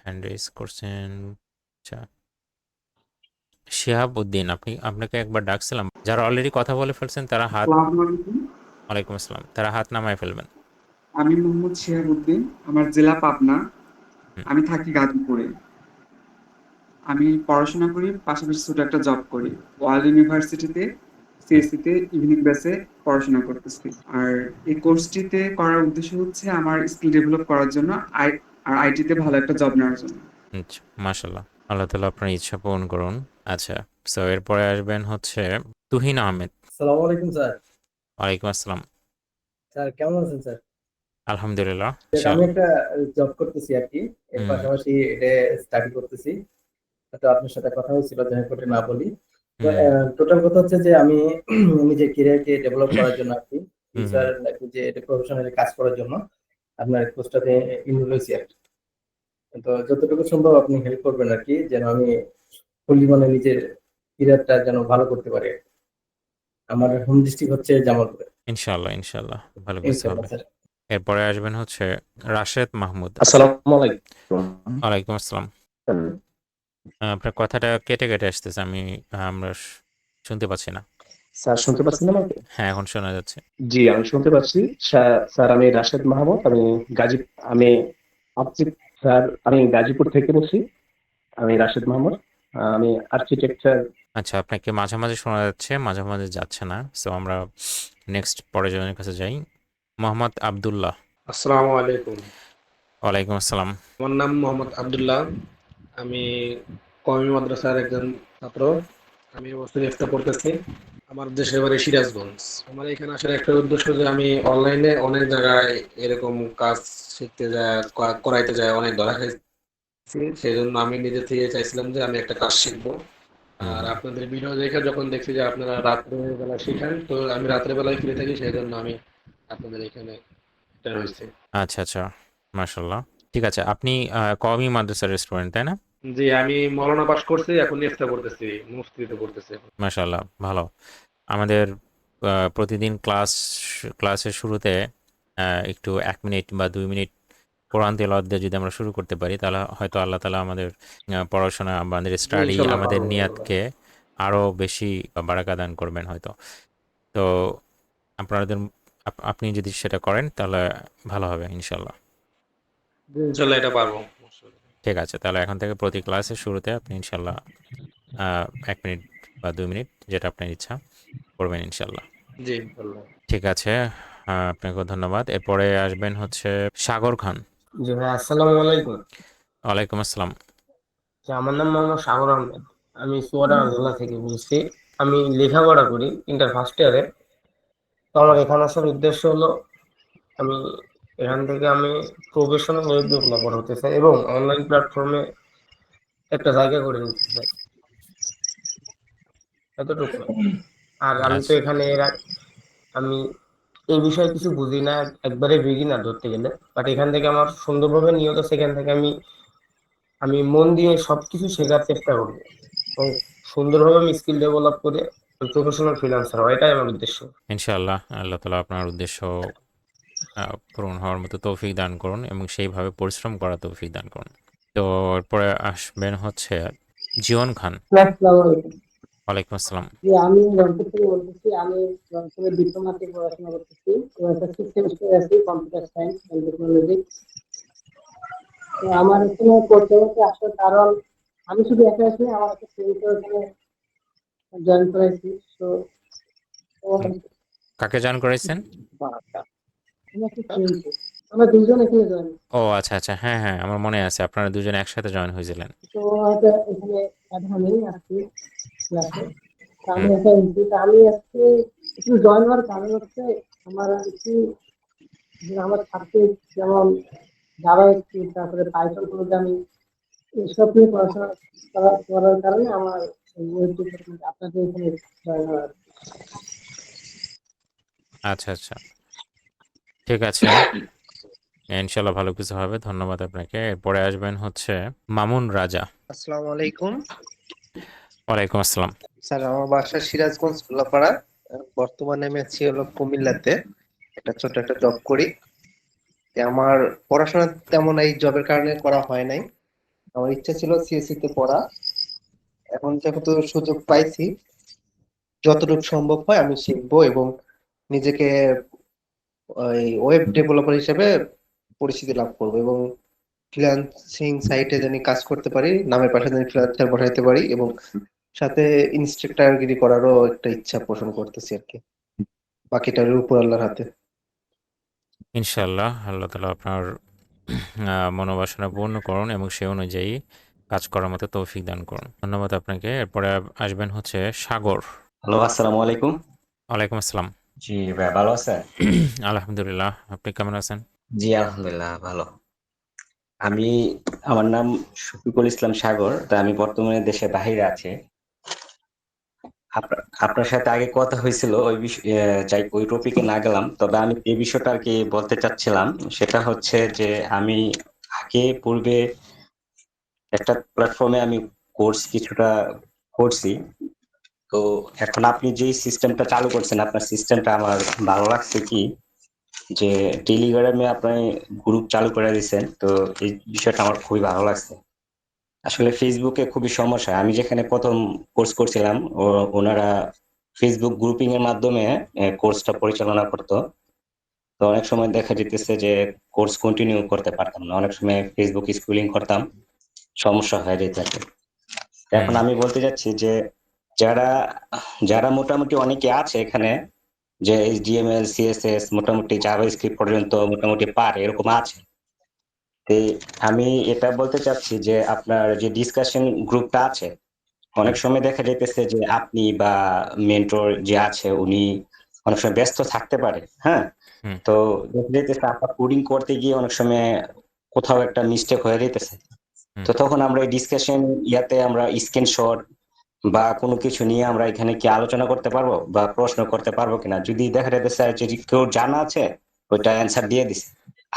S1: হ্যান্ড রেজ করছেন। আচ্ছা, শিহাব উদ্দিন, আপনাকে একবার ডাকছিলাম। যারা অলরেডি কথা বলে ফেলছেন তারা হাত
S17: আসসালামু আলাইকুম।
S1: ওয়ালাইকুম আসসালাম। তারা হাত নামায় ফেলবেন।
S17: আমি মোহাম্মদ শিহাবুদ্দিন, আমার জেলা পাবনা।
S1: হুম,
S17: আমি থাকি গাজীপুরে। আমি পড়াশোনা করি, পাশাপাশি ছোট একটা জব করি। ওয়ার্ল্ড ইউনিভার্সিটিতে
S1: হুম,
S17: সিএসসি তে ইভিনিং ব্যাচে পড়াশোনা করতেছি। আর এই কোর্সটিতে করার উদ্দেশ্য হচ্ছে আমার স্কিল ডেভেলপ করার জন্য, আর আইটিতে ভালো একটা জব নেওয়ার জন্য।
S1: আচ্ছা, মাশাআল্লাহ। আল্লাহ তাআলা আপনার ইচ্ছা পূরণ করুন। আচ্ছা, সো এরপরে আসবেন হচ্ছে তুহিন আহমেদ।
S18: আসসালামু আলাইকুম স্যার।
S1: ওয়ালাইকুম আসসালাম।
S18: স্যার কেমন আছেন স্যার?
S1: আলহামদুলিল্লাহ।
S18: স্যার আমি একটা জব করতেছি আর কি, এর
S1: হুম,
S18: পাশাপাশি এটা স্টাডি করতেছি। তো আপনার সাথে কথা হয়েছিল, দেখা করতে না বলি। তো
S1: হুম,
S18: টোটাল কথা হচ্ছে যে আমি নিজের ক্যারিয়ারকে ডেভেলপ করার জন্য আর কি,
S1: হুম,
S18: ফিউচার যে প্রফেশনালি কাজ করার জন্য আপনার কোর্সটাতে ইনরোল হয়েছি আর কি। তো যতটুকু সম্ভব আপনি হেল্প করবেন আর কি, যেন আমি ফুললি মানে নিজের ক্যারিয়ারটা যেন ভালো করতে পারি। আমার হোম ডিস্ট্রিক্ট হচ্ছে জামালপুর।
S1: ইনশাআল্লাহ, ইনশাআল্লাহ ভালো কিছু
S18: ইনশাআল্লাহ
S1: হবে।
S18: স্যার।
S1: এরপরে আসবেন হচ্ছে রাশেদ মাহমুদ।
S19: আসসালামু আলাইকুম।
S1: ওয়ালাইকুম আসসালাম। আপনার কথাটা কেটে, কেটে আসতেছে। আমরা শুনতে পাচ্ছি না।
S19: স্যার শুনতে পাচ্ছেন আমাকে?
S1: হ্যাঁ, এখন শোনা যাচ্ছে।
S19: জি, আমি শুনতে পাচ্ছি। স্যার আমি রাশেদ মাহমুদ। আমি আপনি স্যার আমি গাজীপুর থেকে বলছি। আমি রাশেদ মাহমুদ। আমি আর্কিটেকচার।
S1: আচ্ছা, আপনাকে মাঝে, মাঝে শোনা যাচ্ছে, মাঝে, মাঝে যাচ্ছে না। সো আমরা নেক্সট পরের জনের কাছে যাই। মোহাম্মদ আব্দুল্লাহ।
S20: আসসালামু আলাইকুম।
S1: ওয়ালাইকুম আসসালাম।
S20: আমার নাম মোহাম্মদ আব্দুল্লাহ। আমি কওমি মাদ্রাসার একজন ছাত্র। আমি এবছর ইফতা পড়তেছি। আমার দেশের বাড়ি সিরাজগঞ্জ। আমার এখানে আসার একটা উদ্দেশ্য যে আমি অনলাইনে অনেক জায়গায় এরকম কাজ শিখতে যায়, করাইতে যায়, অনেক ধরা খাইছি। সেই জন্য আমি নিজে থেকে চাইছিলাম যে আমি একটা কাজ শিখবো। আর আপনাদের ভিডিও দেখে যখন দেখছি যে আপনারা রাত্রে বেলা শেখান, তো আমি রাত্রে বেলায় ফ্রি থাকি, সেই জন্য আমি আপনাদের এখানে এটা রয়েছে।
S1: আচ্ছা, আচ্ছা। মাশাআল্লাহ। ঠিক আছে। আপনি কওমি মাদ্রাসার স্টুডেন্ট, তাই না?
S20: জি, আমি মওলানা পাস করছি, এখন ইফতা পড়তেছি, মুফতিতে পড়তেছি এখন।
S1: মাশাআল্লাহ, ভালো। আমাদের প্রতিদিন ক্লাসের শুরুতে একটু ১ মিনিট বা ২ মিনিট কোরআন তেলাওয়াত দিয়ে যদি আমরা শুরু করতে পারি, তাহলে হয়তো আল্লাহ তাআলা আমাদের পড়াশোনা, আমাদের
S20: জি,
S1: স্টাডি,
S20: ইনশাল্লাহ
S1: আমাদের
S20: পারবো।
S1: নিয়াতকে আরো বেশি বারাকা দান করবেন হয়তো। তো আপনাদের আপনি যদি সেটা করেন তাহলে ভালো হবে ইনশাআল্লাহ।
S20: জি, ইনশাল্লাহ এটা পারবো।
S1: ঠিক আছে। তাহলে এখন থেকে প্রতি ক্লাসের শুরুতে আপনি ইনশাআল্লাহ ১ মিনিট বা ২ মিনিট যেটা আপনার ইচ্ছা করবেন ইনশাআল্লাহ।
S20: জি, ইনশাল্লাহ।
S1: ঠিক আছে। আপনাকেও ধন্যবাদ। এরপরে আসবেন হচ্ছে সাগর খান।
S21: জি ভাই, আসসালামু আলাইকুম।
S1: ওয়ালাইকুম আসসালাম।
S21: জি, আমার নাম মোহাম্মদ সাগর আহমেদ। আমি চুয়াডাঙ্গা জেলা থেকে বলছি। আমি লেখাপড়া করি ইন্টার ফার্স্ট ইয়ারে। তো আমার এখানে আসার উদ্দেশ্য হলো আমি এখান থেকে আমি প্রফেশনাল ওয়েব ডেভেলপার হতে চাই এবং অনলাইন প্ল্যাটফর্মে একটা জায়গা করে নিতে চাই, এতটুকু। আর আমি তো
S1: আচ্ছা,
S21: এখানে আমি এই বিষয়ে কিছু বুঝি না, একবারে বিগিনার ধরতে গেলে। বাট এখান থেকে আমার সুন্দরভাবে নিয়ত, সেখান থেকে আমি আমি মন দিয়ে সবকিছু শেখার চেষ্টা করবো এবং সুন্দরভাবে আমি স্কিল ডেভেলপ করে প্রফেশনাল ফ্রিল্যান্সার হওয়া, এটাই আমার উদ্দেশ্য।
S1: ইনশাআল্লাহ আল্লাহ তাআলা আপনার উদ্দেশ্য পূরণ হওয়ার মতো তৌফিক দান করুন এবং সেইভাবে পরিশ্রম করার তৌফিক দান করুন। তো এরপরে আসবেন হচ্ছে জীবন খান।
S22: আসসালামু আলাইকুম।
S1: ওয়ালাইকুম আসসালাম।
S22: জি, আমি রংপুর থেকে বলতেছি। আমি রংপুরের ডিপ্লোমাতে পড়াশোনা করতেছি। তো একটা 6 সেমিস্টারে আছি, কম্পিউটার সায়েন্স এন্ড টেকনোলজি। তো আমার এখানে পড়তে আসার কারণ, আমি শুধু একা আছি, আমার একটা ফ্রেন্ডকে ওখানে জয়েন করাইছি। তো
S1: কাকে জয়েন করাইছেন?
S22: আমি একটা ফ্রেন্ডকে, আমরা দুজন এখানে জয়েন।
S1: ও আচ্ছা, আচ্ছা। হ্যাঁ, হ্যাঁ, আমার মনে আছে আপনারা দুজনে একসাথে জয়েন হয়েছিলেন।
S22: তো হয়তো এখানে অ্যাডভানি আসছি ক্লাসে। তো আমি একটা এমপি, তো আমি আজকে একটু জয়েন হওয়ার কারণ হচ্ছে আমার একটু যে আমার সাবজেক্ট যেমন জাভা স্ক্রিপ্ট, তারপরে পাইথন প্রোগ্রামিং, এসব নিয়ে পড়াশোনা করার কারণে আমার ওয়েব ডেভেলপমেন্ট আপনাদের এখানে জয়েন হওয়ার।
S1: আচ্ছা, আচ্ছা। ঠিক আছে। ইনশাআল্লাহ ভালো কিছু হবে। ধন্যবাদ আপনাকে। এরপরে আসবেন হচ্ছে মামুন রাজা।
S23: আসসালামু আলাইকুম।
S1: ওয়ালাইকুম আসসালাম।
S23: স্যার, আমার বাসা সিরাজগঞ্জ গোলাপাড়া। বর্তমানে আমি আছি হলো কুমিল্লাতে, একটা ছোট একটা জব করি। আমার পড়াশোনা তেমন এই জবের কারণে করা হয় নাই। আমার ইচ্ছা ছিল সিএসসি তে পড়া। এখন যেহেতু সুযোগ পাইছি, যতটুকু সম্ভব হয় আমি শিখবো এবং নিজেকে ওই ওয়েব ডেভেলপার হিসেবে পরিচিতি লাভ করবো এবং ফ্রিল্যান্সিং সাইটে জানি কাজ করতে পারি, নামের পাশে জানি ফ্রিল্যান্সার বসাইতে পারি এবং সাথে ইনস্ট্রাক্টরগিরি করারও একটা ইচ্ছা পোষণ করতেছি আর কি। বাকিটার উপর আল্লাহর হাতে।
S1: ইনশাআল্লাহ আল্লাহ তাআলা আপনার মনোবাসনা পূর্ণ করুন এবং সেই অনুযায়ী কাজ করার মতো তৌফিক দান করুন। ধন্যবাদ আপনাকে। এরপরে আসবেন হচ্ছে সাগর।
S24: হ্যালো, আসসালামু আলাইকুম।
S1: ওয়ালাইকুম আসসালাম।
S24: জি ভাই, ভালো আছেন?
S1: আলহামদুলিল্লাহ। আপনি কেমন আছেন?
S24: জি, আলহামদুলিল্লাহ ভালো। আমার নাম শফিকুল ইসলাম সাগর। তা আমি বর্তমানে দেশের বাহিরে আছি। আপনার সাথে আগে কথা হয়েছিল ওই যাই ওই টপিকে না গেলাম, তবে আমি এই বিষয়টা আর কি বলতে চাচ্ছিলাম। সেটা হচ্ছে যে আমি পূর্বে একটা প্ল্যাটফর্মে আমি কোর্স কিছুটা করছি। তো এখন আপনি যে সিস্টেমটা চালু করছেন, আপনার সিস্টেমটা আমার ভালো লাগছে কি যে টেলিগ্রামে আপনি গ্রুপ চালু করে দিয়েছেন। তো এই বিষয়টা আমার খুবই ভালো লাগছে। আসলে ফেসবুকে খুবই সমস্যা। আমি যেখানে প্রথম কোর্স করছিলাম, ওনারা ফেসবুক গ্রুপিং এর মাধ্যমে কোর্সটা পরিচালনা করতো। তো অনেক সময় দেখা যেতেছে যে কোর্স কন্টিনিউ করতে পারতাম না, অনেক সময় ফেসবুক স্ক্রলিং করতাম, সমস্যা হয়ে যেত আর কি। এখন আমি বলতে যাচ্ছি যে যারা যারা মোটামুটি অনেকে আছে এখানে, যে HTML CSS মোটামুটি জাভাস্ক্রিপ্ট পর্যন্ত মোটামুটি পারে, এরকম আছে। তো আমি এটা বলতে চাচ্ছি যে আপনার যে ডিসকাশন গ্রুপটা আছে, অনেক সময় দেখা যাইতেছে যে আপনি বা মেন্টর যে আছে উনি অনেক সময় ব্যস্ত থাকতে পারে। হ্যাঁ, তো দেখা যাইতেছে আপনার কোডিং করতে গিয়ে অনেক সময় কোথাও একটা মিস্টেক হয়ে যাইতেছে। তো তখন আমরা এই ডিসকাশন ইয়াতে আমরা স্ক্রিনশট বা কোনো কিছু নিয়ে আমরা এখানে কি আলোচনা করতে পারবো বা প্রশ্ন করতে পারবো কিনা? যদি দেখা যেতে স্যার যে কেউ জানা আছে ওইটা অ্যান্সার দিয়ে দিছে,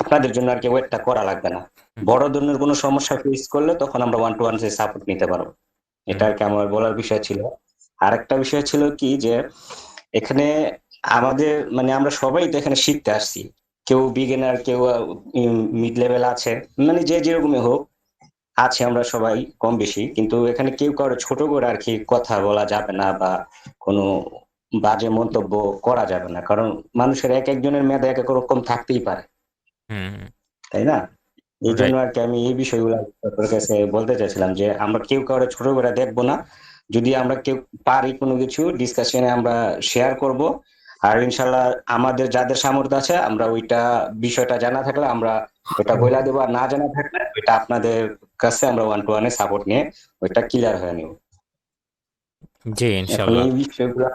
S24: আপনাদের জন্য আর কি ওয়েটটা করা লাগবে না। বড় ধরনের কোনো সমস্যা ফেস করলে তখন আমরা 1 to 1 সাপোর্ট নিতে পারবো। এটা আর কি আমার বলার বিষয় ছিল। আরেকটা বিষয় ছিল কি যে এখানে আমাদের মানে আমরা সবাই তো এখানে শিখতে আসছি। কেউ বিগিনার, কেউ মিড লেভেল আছে, মানে যে যেরকমই হোক আছে, আমরা সবাই কম বেশি। কিন্তু এখানে কেউ কারো ছোট করে আর কি কথা বলা যাবে না বা কোনো বাজে মন্তব্য করা যাবে না, কারণ মানুষের এক একজনের মেধা এক এক রকম থাকতেই পারে, তাই না? এই জন্য আর কি আমি এই বিষয়গুলো আপনার কাছে বলতে চাইছিলাম যে আমরা কেউ কারো ছোট করে দেখবো না। যদি আমরা কেউ পারি কোনো কিছু ডিসকাশনে আমরা শেয়ার করব, আর ইনশাল্লাহ আমাদের যাদের সামর্থ্য আছে আমরা ওইটা বিষয়টা জানা থাকলে আমরা ওইটা বইলা দেবো, আর না জানা থাকলে ওইটা আপনাদের কাছে আমরা 1 to 1 সাপোর্ট নিয়ে ওইটা ক্লিয়ার হয়ে নিব।
S1: জি
S24: এখন
S1: ইনশাল্লাহ।
S24: এই বিষয়গুলো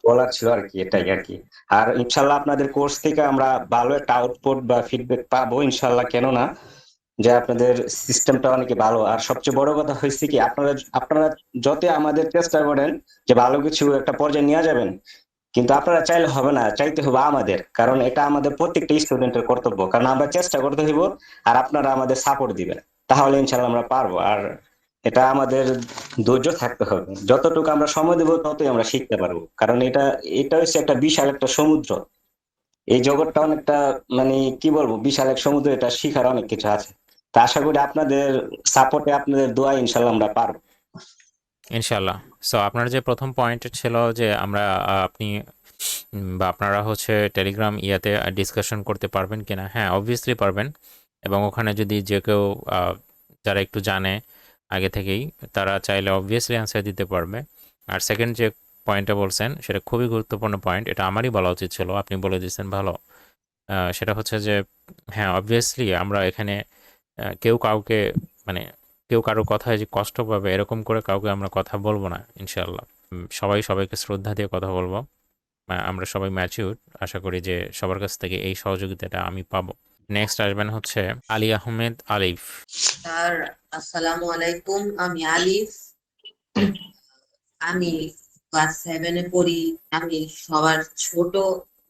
S24: বলার ছিল আর কি, এটাই আর কি। আর ইনশাল্লাহ আপনাদের কোর্স থেকে আমরা ভালো একটা আউটপুট বা ফিডব্যাক পাবো ইনশাল্লাহ, কেননা যে আপনাদের সিস্টেমটা অনেক ভালো। আর সবচেয়ে বড় কথা হয়েছে কি, আপনারা যত আমাদের চেষ্টা করেন যে ভালো কিছু একটা পর্যায়ে নিয়ে যাবেন, কিন্তু আপনারা চাইলে হবে না, চাইতে হবে আমাদের, কারণ এটা আমাদের প্রত্যেকটা স্টুডেন্টের কর্তব্য। কারণ আমরা চেষ্টা করতে হইব আর আপনারা আমাদের সাপোর্ট দিবেন, তাহলে ইনশাল্লাহ আমরা পারবো। আর এটা আমাদের ধৈর্য থাকতে হবে, যতটুকু আমরা সময় দেবো ততই আমরা শিখতে পারবো, কারণ এটা হচ্ছে একটা বিশাল একটা সমুদ্র। এই জগৎটা অনেকটা মানে কি বলবো, বিশাল এক সমুদ্র, এটা শিখার অনেক কিছু আছে। তা আশা করি আপনাদের সাপোর্টে, আপনাদের দোয়ায় ইনশাল্লাহ আমরা পারবো।
S1: ইনশাল্লাহ। সো আপনার যে প্রথম পয়েন্ট ছিল যে আমরা আপনি বা আপনারা হচ্ছে টেলিগ্রাম ইয়াতে ডিসকাশন করতে পারবেন কিনা, হ্যাঁ অবভিয়াসলি পারবেন। এবং ওখানে যদি যে কেউ যারা একটু জানে আগে থেকেই, তারা চাইলে অবভিয়াসলি অ্যান্সার দিতে পারবে। আর সেকেন্ড যে পয়েন্টটা বলছেন সেটা খুবই গুরুত্বপূর্ণ পয়েন্ট, এটা আমারই বলা উচিত ছিল, আপনি বলে দিয়েছেন ভালো। সেটা হচ্ছে যে হ্যাঁ অবভিয়াসলি আমরা এখানে কেউ কাউকে মানে কেউ কারো কথায় যে কষ্ট পাবে এরকম করে কাউকে আমরা কথা বলবো না ইনশাআল্লাহ। সবাই সবাইকে শ্রদ্ধা দিয়ে কথা বলবো। আমরা সবাই ম্যাচিউর, আশা করি যে সবার কাছ থেকে এই সহযোগিতাটা আমি পাবো। নেক্সট আসবেন হচ্ছে আলী আহমেদ আলিফ।
S2: স্যার আসসালামু আলাইকুম, আমি আলিফ। আমি ক্লাস 7-এ পড়ি। আমি সবার ছোট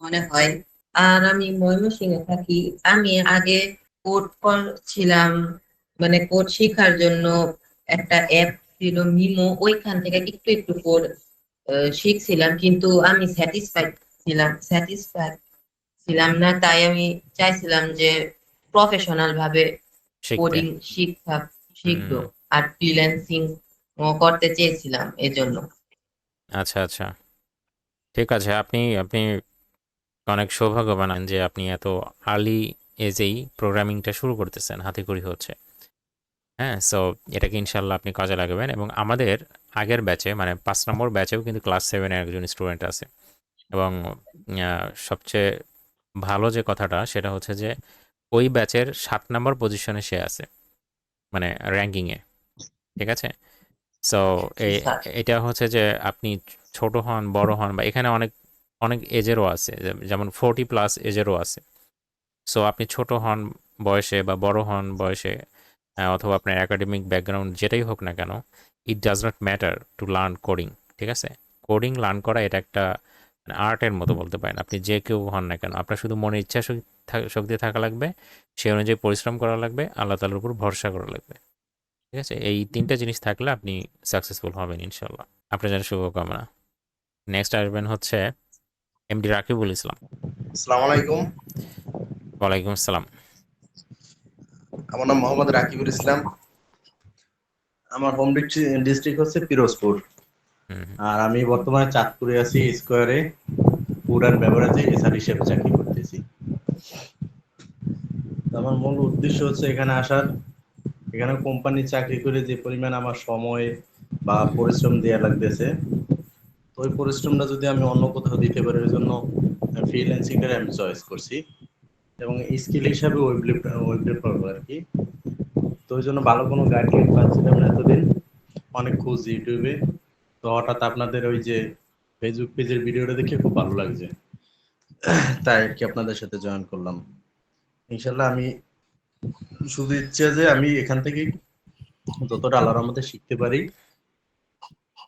S2: মনে হয়, আর আমি ময়মনসিংহে থাকি। আমি আগে কোড করছিলাম, মানে কোড শেখার জন্য একটা অ্যাপ ছিল মিমো, ওইখান থেকে একটু একটু কোড শিখছিলাম, কিন্তু আমি স্যাটিসফাইড ছিলাম না। তাই আমি চাইছিলাম যে প্রফেশনাল ভাবে
S1: শিখতে।
S2: কোডিং শিখবো আর ফ্রিল্যান্সিং করতে চেয়েছিলাম এজন্য।
S1: আচ্ছা আচ্ছা, ঠিক আছে। আপনি আপনি অনেক সৌভাগ্যবান যে আপনি এত আর্লি এজেই প্রোগ্রামিংটা শুরু করতেছেন, হাতেখড়ি হচ্ছে। হ্যাঁ, সো এটাকে ইনশাল্লাহ আপনি কাজে লাগাবেন। এবং আমাদের আগের ব্যাচে মানে 5 নম্বর ব্যাচেও কিন্তু ক্লাস 7-এর একজন স্টুডেন্ট আছে। এবং সবচেয়ে ভালো যে কথাটা সেটা হচ্ছে যে ওই ব্যাচের 7 নম্বর পজিশনে সে আছে, মানে র্যাঙ্কিংয়ে। ঠিক আছে? সো এটা হচ্ছে যে আপনি ছোট হন, বড় হন, বা এখানে অনেক অনেক এজেরও আছে, যেমন 40+ এজেরও আছে। সো আপনি ছোট হন বয়সে বা বড় হন বয়সে, অথবা আপনার একাডেমিক ব্যাকগ্রাউন্ড যেটাই হোক না কেন, it does not matter to learn coding. ঠিক আছে? কোডিং লার্ন করা এটা একটা আর্টের মতো বলতে পারেন। আপনি যে কেউ হন না কেন, আপনার শুধু মনের ইচ্ছা শক্তি থাকা লাগবে, সেই অনুযায়ী পরিশ্রম করা লাগবে, আল্লাহ তাআলার উপর ভরসা করা লাগবে। ঠিক আছে? এই 3টা জিনিস থাকলে আপনি সাকসেসফুল হবেন ইনশাল্লাহ। আপনার জন্য শুভকামনা। নেক্সট আসবেন হচ্ছে এমডি রাকিবুল ইসলাম।
S4: আসসালামু আলাইকুম।
S1: ওয়ালাইকুম আসসালাম।
S4: আমার নাম মোহাম্মদ রাকিবুল ইসলাম। আমার হোম ডিস্ট্রিক্ট হচ্ছে পিরোজপুর। আর আমি বর্তমানে চাঁদপুরে আছি, স্কোয়ারে ফুড অ্যান্ড বেভারেজে এসআর হিসেবে চাকরি করতেছি। আমার মূল উদ্দেশ্য হচ্ছে এখানে আসার, এখানে কোম্পানির চাকরি করে যে পরিমাণ আমার সময় বা পরিশ্রম দেওয়া লাগতেছে, তো ওই পরিশ্রমটা যদি আমি অন্য কোথাও দিতে পারি, ওই জন্য ফ্রিল্যান্সিংটা আমি চয়েস করছি। এবং স্কিল হিসাবে ওয়েব ডেভেলপার আর কি। তো ওই জন্য ভালো কোনো গাইডলাইন পাচ্ছিলাম না এতদিন, অনেক খোঁজ ইউটিউবে। তো হঠাৎ আপনাদের ওই যে ফেসবুক পেজের ভিডিওটা দেখে খুব ভালো লাগছে, তাই আর কি আপনাদের সাথে জয়েন করলাম। ইনশাল্লাহ আমি শুধু ইচ্ছে যে আমি এখান থেকে যতটা আল্লাহর রহমতে শিখতে পারি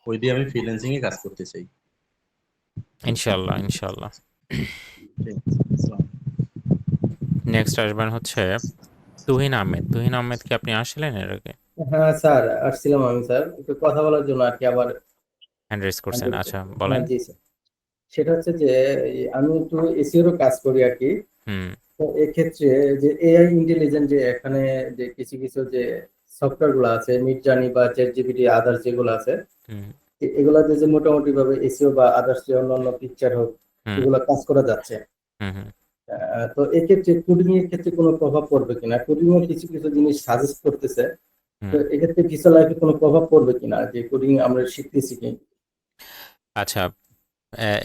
S4: ওই দিয়ে আমি ফ্রিল্যান্সিং এ কাজ করতে চাই।
S1: ইনশাল্লাহ ইনশাল্লাহ।
S4: ঠিক আছে, আসসালাম।
S1: নেক্সট আসবেন হচ্ছে তুহিন আহমেদ। তুহিন আহমেদ কি আপনি আসছিলেন এর আগে?
S18: হ্যাঁ স্যার, আসছিলাম আমি স্যার একটু কথা বলার জন্য আর কি, আবার
S1: হ্যান্ড রেজ করছেন, আচ্ছা
S18: হ্যাঁ
S1: বলেন।
S18: জি স্যার। সেটা হচ্ছে যে আমি একটু এসিওরও কাজ করি আর কি।
S1: হুম
S18: তো এক্ষেত্রে যে এআই ইন্টেলিজেন্ট যে এখানে যে কিছু কিছু যে সফটওয়্যার গুলো আছে, মিড জার্নি বা চ্যাট জিপিটি আদার্স যেগুলো আছে,
S1: হুম
S18: এগুলাতে যে মোটামুটি ভাবে এসিও বা আদার্স যে অন্যান্য পিকচার হোক
S1: হুম
S18: এগুলো কাজ করা যাচ্ছে।
S1: হুম হুম
S18: তো এক্ষেত্রে কোডিং এর ক্ষেত্রে কোনো প্রভাব পড়বে কিনা? কোডিং এর কিছু কিছু জিনিস সাজেস্ট করতেছে, তো
S1: হুম।
S18: এক্ষেত্রে ভিসা লাইফে কোনো প্রভাব পড়বে কিনা যে কোডিং আমরা শিখতেছি কি?
S1: আচ্ছা,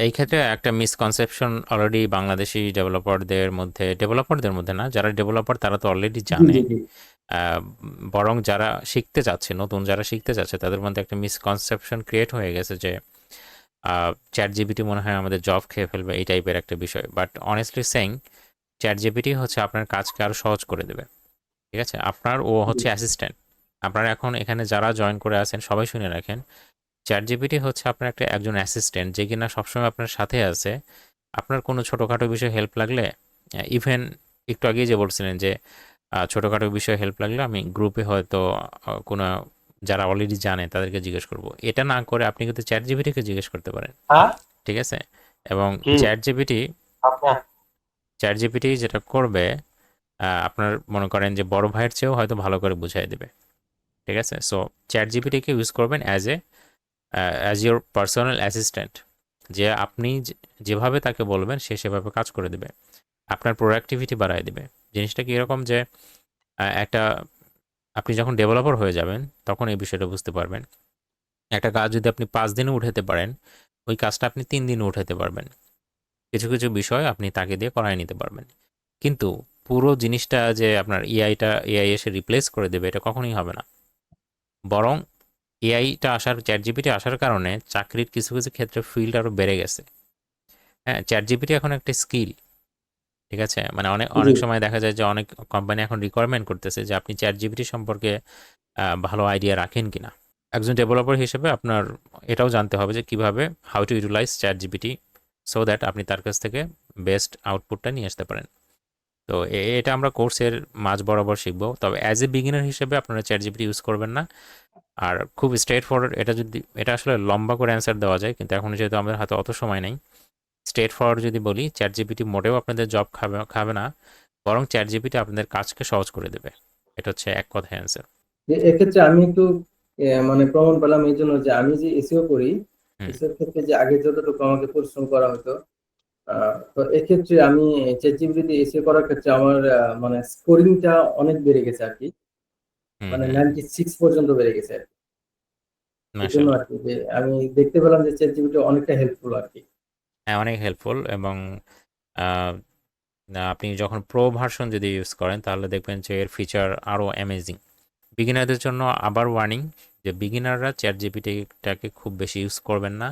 S1: এই ক্ষেত্রে একটা মিসকনসেপশন অলরেডি বাংলাদেশি ডেভেলপারদের মধ্যে না, যারা ডেভেলপার তারা তো অলরেডি
S18: জি
S1: জানে।
S18: জি জি
S1: বরং যারা শিখতে চাচ্ছে, নতুন যারা শিখতে চাচ্ছে, তাদের মধ্যে একটা মিসকনসেপশন ক্রিয়েট হয়ে গেছে যে চ্যাট জিপিটি মনে হয় আমাদের জব খেয়ে ফেলবে, এই টাইপের একটা বিষয়। But honestly saying, chat GPT হচ্ছে আপনার কাজকে আরও সহজ করে দেবে। ঠিক আছে, ও হচ্ছে অ্যাসিস্ট্যান্ট। আপনারা এখন এখানে যারা জয়েন করে আছেন সবাই শুনে রাখেন, চ্যাট জিপিটি হচ্ছে আপনার একজন অ্যাসিস্ট্যান্ট যে কিনা সবসময় আপনার সাথে আছে। আপনার কোনো ছোটোখাটো বিষয়ে হেল্প লাগলে, ইভেন একটু আগেই যে বলছিলেন যে ছোটোখাটো বিষয়ে হেল্প লাগলে আমি গ্রুপে হয়তো কোনো যারা অলরেডি জানে তাদেরকে জিজ্ঞেস করব, এটা না করে আপনি কিন্তু চ্যাট জিপিটিকে জিজ্ঞেস করতে পারেন।
S16: হ্যাঁ
S1: ঠিক আছে, এবং
S16: কি
S1: চ্যাট জিপিটি
S16: আপনার
S1: যেটা করবে, আপনার মনে করেন যে বড় ভাইয়ের চেয়েও হয়তো ভালো করে বুঝাই দেবে। ঠিক আছে, সো চ্যাট জিপিটিকে ইউজ করবেন অ্যাজ ইউর পার্সোনাল অ্যাসিস্ট্যান্ট, যে আপনি যেভাবে তাকে বলবেন সে সেভাবে কাজ করে দেবে, আপনার প্রোডাক্টিভিটি বাড়ায় দেবে। জিনিসটা কি এরকম যে একটা আপনি যখন ডেভেলপার হয়ে যাবেন তখন এই বিষয়টা বুঝতে পারবেন। একটা কাজ যদি আপনি 5 দিনে উঠাতে পারেন, ওই কাজটা আপনি 3 দিনে উঠাতে পারবেন। কিছু কিছু বিষয় আপনি তাকে দিয়ে করায় নিতে পারবেন, কিন্তু পুরো জিনিসটা যে আপনার এআই এসে রিপ্লেস করে দেবে, এটা কখনোই হবে না। বরং চ্যাট জিপিটি আসার কারণে চাকরির কিছু কিছু ক্ষেত্রে ফিল্ড আরও বেড়ে গেছে। হ্যাঁ, চ্যাট জিপিটি এখন একটা স্কিল। ঠিক আছে, মানে অনেক
S18: জি
S1: অনেক সময় দেখা যায় যে অনেক কোম্পানি এখন রিকোয়ারমেন্ট করতেছে যে আপনি চ্যাট জিপিটি সম্পর্কে ভালো আইডিয়া রাখেন কিনা। একজন ডেভেলপার হিসেবে আপনার এটাও জানতে হবে যে কিভাবে how to utilise ChatGPT, so that আপনি তার কাছ থেকে বেস্ট আউটপুটটা নিয়ে আসতে পারেন। তো এটা আমরা কোর্সের মাঝ বরাবর শিখবো। তবে অ্যাজ এ বিগিনার হিসেবে আপনারা চ্যাট জিপিটি ইউজ করবেন না। আর খুব স্ট্রেট ফরওয়ার্ড, এটা আসলে লম্বা করে অ্যান্সার দেওয়া যায়, কিন্তু এখন যেহেতু আমাদের হাতে অত সময় নেই, স্ট্রেট ফরওয়ার্ড যদি বলি, চ্যাট জিপিটি মোটেও আপনাদের জব খাবে না, বরং চ্যাট জিপিটি আপনাদের কাজকে সহজ করে দেবে। এটা হচ্ছে এক কথায় অ্যান্সার।
S18: এক্ষেত্রে আমি একটু মানে প্রমাণ পেলাম এই জন্য যে আমি যে এসিও করি,
S1: হুম
S18: এসিওর ক্ষেত্রে যে আগে যতটুকু আমাকে পরিশ্রম করা হতো, তো এক্ষেত্রে আমি চ্যাটজিপিটি এসিও করার ক্ষেত্রে আমার মানে স্কোরিংটা অনেক বেড়ে গেছে আর কি,
S1: হুম
S18: মানে
S1: হুম
S18: 96 পর্যন্ত বেড়ে গেছে আর কি। এই জন্য
S1: মাশাআল্লাহ।
S18: আর কি যে আমি দেখতে পেলাম যে চ্যাটজিপিটি অনেকটা হেল্পফুল আর কি।
S1: হ্যাঁ, অনেক হেল্পফুল। এবং আহ, আপনি যখন প্রো ভার্সন যদি ইউজ করেন তাহলে দেখবেন যে এর ফিচার আরও অ্যামেজিং। বিগিনারদের জন্য আবার ওয়ার্নিং, যে বিগিনাররা চ্যাট জিপিটিটাকে খুব বেশি ইউজ করবেন না।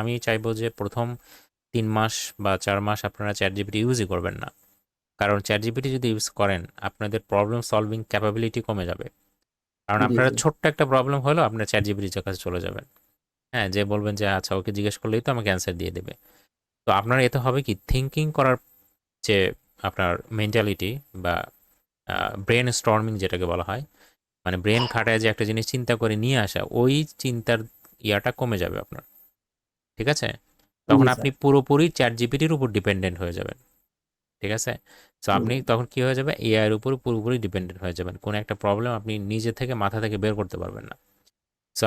S1: আমি চাইবো যে প্রথম 3 মাস বা 4 মাস আপনারা চ্যাট জিপিটি ইউজই করবেন না। কারণ চ্যাট জিপিটি যদি ইউজ করেন, আপনাদের প্রবলেম সলভিং ক্যাপাবিলিটি কমে যাবে। কারণ
S18: জি
S1: আপনারা
S18: জি
S1: ছোট্ট একটা প্রবলেম হলেও আপনার চ্যাট জিপিটির কাছে চলে যাবেন। হ্যাঁ, যে বলবেন যে আচ্ছা ওকে জিজ্ঞেস করলেই তো আমাকে অ্যান্সার দিয়ে দেবে। তো আপনার এতে হবে কি, থিঙ্কিং করার যে আপনার মেন্টালিটি বা ব্রেন স্টর্মিং যেটাকে বলা হয়, মানে ব্রেন খাটায় যে একটা জিনিস চিন্তা করে নিয়ে আসা, ওই চিন্তার ইয়াটা কমে যাবে আপনার। ঠিক আছে, তখন
S18: জি
S1: আপনি
S18: স্যার
S1: পুরোপুরি চ্যাট জিপিটির উপর ডিপেন্ডেন্ট হয়ে যাবেন। ঠিক আছে, সো আপনি তখন কি হয়ে যাবে, এআইয়ের উপর পুরোপুরি ডিপেন্ডেন্ট হয়ে যাবেন। কোনো একটা প্রবলেম আপনি নিজে থেকে মাথা থেকে বের করতে পারবেন না। সো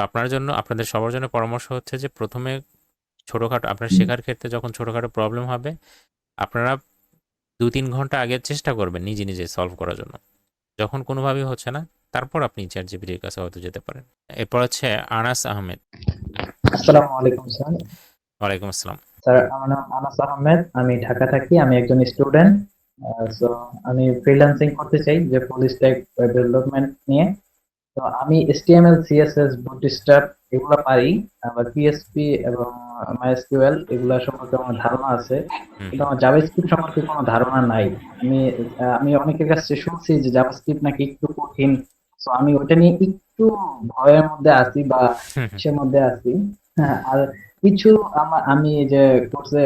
S1: আপনাদের সবার জন্য পরামর্শ হচ্ছে যে প্রথমে ছোটোখাটো আপনার শেখার ক্ষেত্রে যখন ছোটোখাটো প্রবলেম হবে, আপনারা 2-3 ঘন্টা আগে চেষ্টা করবেন নিজে নিজে সলভ করার জন্য। যখন কোনোভাবেই হচ্ছে না, তারপর আপনি চ্যাট জিপিটির কাছে হয়তো যেতে পারেন। এরপর হচ্ছে আনাস আহমেদ।
S3: আসসালামু আলাইকুম স্যার।
S1: ওয়ালাইকুম আসসালাম।
S3: স্যার, আমার নাম আনাস আহমেদ, আমি ঢাকা থাকি, আমি একজন স্টুডেন্ট। সো আমি ফ্রিল্যান্সিং করতে চাই যে ফুল স্ট্যাক ওয়েব ডেভেলপমেন্ট নিয়ে। তো আমি HTML CSS বুটস্ট্র্যাপ এগুলো পারি, আবার PHP এবং MySQL এগুলো সম্পর্কে আমার ধারণা আছে, কিন্তু আমার জাভাস্ক্রিপ্ট সম্পর্কে কোনো ধারণা নাই। আমি অনেকের কাছে শুনছি যে জাভাস্ক্রিপ্ট নাকি একটু কঠিন, তো আমি ওটা নিয়ে একটু একটু ভয়ের মধ্যে আছি বা ইসের মধ্যে আছি। হ্যাঁ, আর কিছু আমি এই যে কোর্সে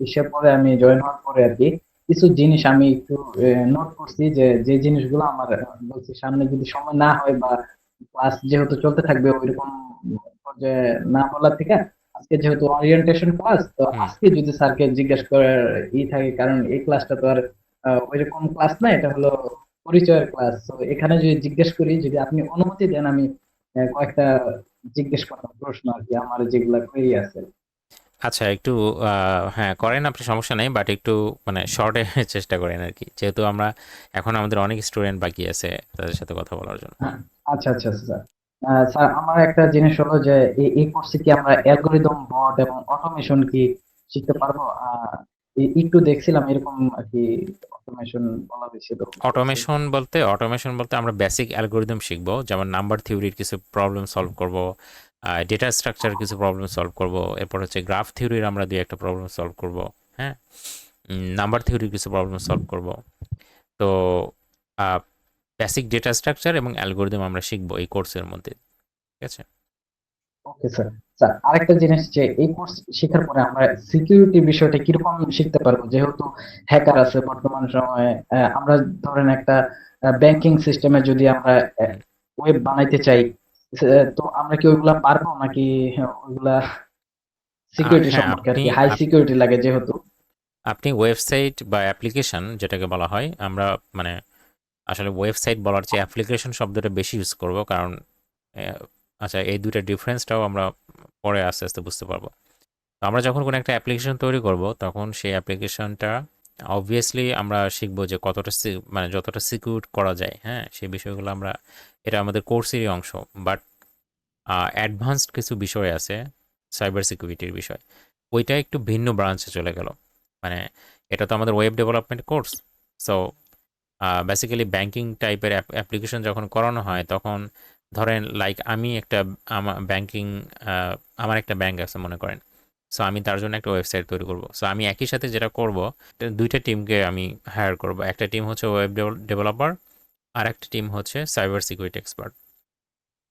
S3: ইসের পরে আমি জয়েন হওয়ার পরে আর কি কিছু জিনিস আমি একটু নোট করছি যে যে জিনিসগুলো আমার বলছি সামনে যদি সময় না হয় বা ক্লাস যেহেতু চলতে থাকবে ওইরকম পর্যায়ে না বলা থেকে আজকে যেহেতু ওরিয়েন্টেশন ক্লাস, তো আজকে যদি স্যারকে জিজ্ঞেস করার থাকে, কারণ এই ক্লাসটা তো আর ওইরকম ক্লাস না, এটা হলো পরিচয়ের ক্লাস। তো এখানে যদি জিজ্ঞেস করি, যদি আপনি অনুমতি দেন, আমি কয়েকটা জিজ্ঞেস করতাম প্রশ্ন আর কি, আমার যেগুলা কোয়েরি আছে।
S1: আচ্ছা, একটু হ্যাঁ করেন আপনি, সমস্যা নেই, বাট একটু মানে শর্টে চেষ্টা করেন আর কি, যেহেতু আমরা এখন আমাদের অনেক স্টুডেন্ট বাকি আছে তাদের সাথে কথা বলার জন্য।
S3: আচ্ছা আচ্ছা স্যার। স্যার, আমার একটা জিনিস হলো যে এই কোর্সে কি আমরা অ্যালগরিদম, বট এবং অটোমেশন কি শিখতে পারবো? একটু দেখছিলাম এরকম আর কি, অটোমেশন বলা হয়েছিল।
S1: অটোমেশন বলতে আমরা বেসিক অ্যালগোরিদম শিখবো, যেমন নাম্বার থিওরির কিছু প্রবলেম সলভ করব, ডেটা স্ট্রাকচার কিছু প্রবলেম সলভ করব, এরপর হচ্ছে গ্রাফ থিওরির আমরা দুই একটা প্রবলেম সলভ করব, হ্যাঁ, নাম্বার থিওরির কিছু প্রবলেম সলভ করব। তো বেসিক ডেটা স্ট্রাকচার এবং অ্যালগোরিদম আমরা শিখবো এই কোর্সের মধ্যে, ঠিক আছে?
S3: Okay sir. স্যার, আরেকটা জিনিস যে এই কোর্স শেখার পরে আমরা সিকিউরিটি বিষয়টা কিরকম শিখতে পারবো, যেহেতু হ্যাকার আছে বর্তমান সময়ে। আমরা ধরেন একটা ব্যাংকিং সিস্টেমে যদি আমরা ওয়েব বানাইতে চাই, তো আমরা কি ওইগুলা পারবো নাকি ওইগুলা সিকিউরিটি
S1: হ্যাঁ,
S3: সম্পর্কে আর কি হাই সিকিউরিটি লাগে যেহেতু?
S1: আপনি ওয়েবসাইট বা অ্যাপ্লিকেশন যেটাকে বলা হয়, আমরা মানে আসলে ওয়েবসাইট বলার চেয়ে অ্যাপ্লিকেশন শব্দটা বেশি ইউজ করব, কারণ আচ্ছা এই দুইটা ডিফারেন্সটাও আমরা পরে আস্তে আস্তে বুঝতে পারবো। তো আমরা যখন কোনো একটা অ্যাপ্লিকেশন তৈরি করব, তখন সেই অ্যাপ্লিকেশনটা অবভিয়াসলি আমরা শিখবো যে কতটা মানে যতটা সিকিউর করা যায়, হ্যাঁ, সেই বিষয়গুলো আমরা, এটা আমাদের কোর্সেরই অংশ। বাট অ্যাডভান্সড কিছু বিষয় আছে সাইবার সিকিউরিটির বিষয়, ওইটা একটু ভিন্ন ব্রাঞ্চে চলে গেল। মানে এটা তো আমাদের web development course, so basically banking টাইপের অ্যাপ্লিকেশন যখন করানো হয়, তখন ধরেন লাইক আমি একটা আমার একটা ব্যাংক আছে মনে করেন, সো আমি তার জন্য একটা ওয়েবসাইট তৈরি করব। সো আমি একই সাথে যেটা করব, দুইটা টিমকে আমি হায়ার করব, একটা টিম হচ্ছে ওয়েব ডেভেলপার আর একটা টিম হচ্ছে সাইবার সিকিউরিটি এক্সপার্ট,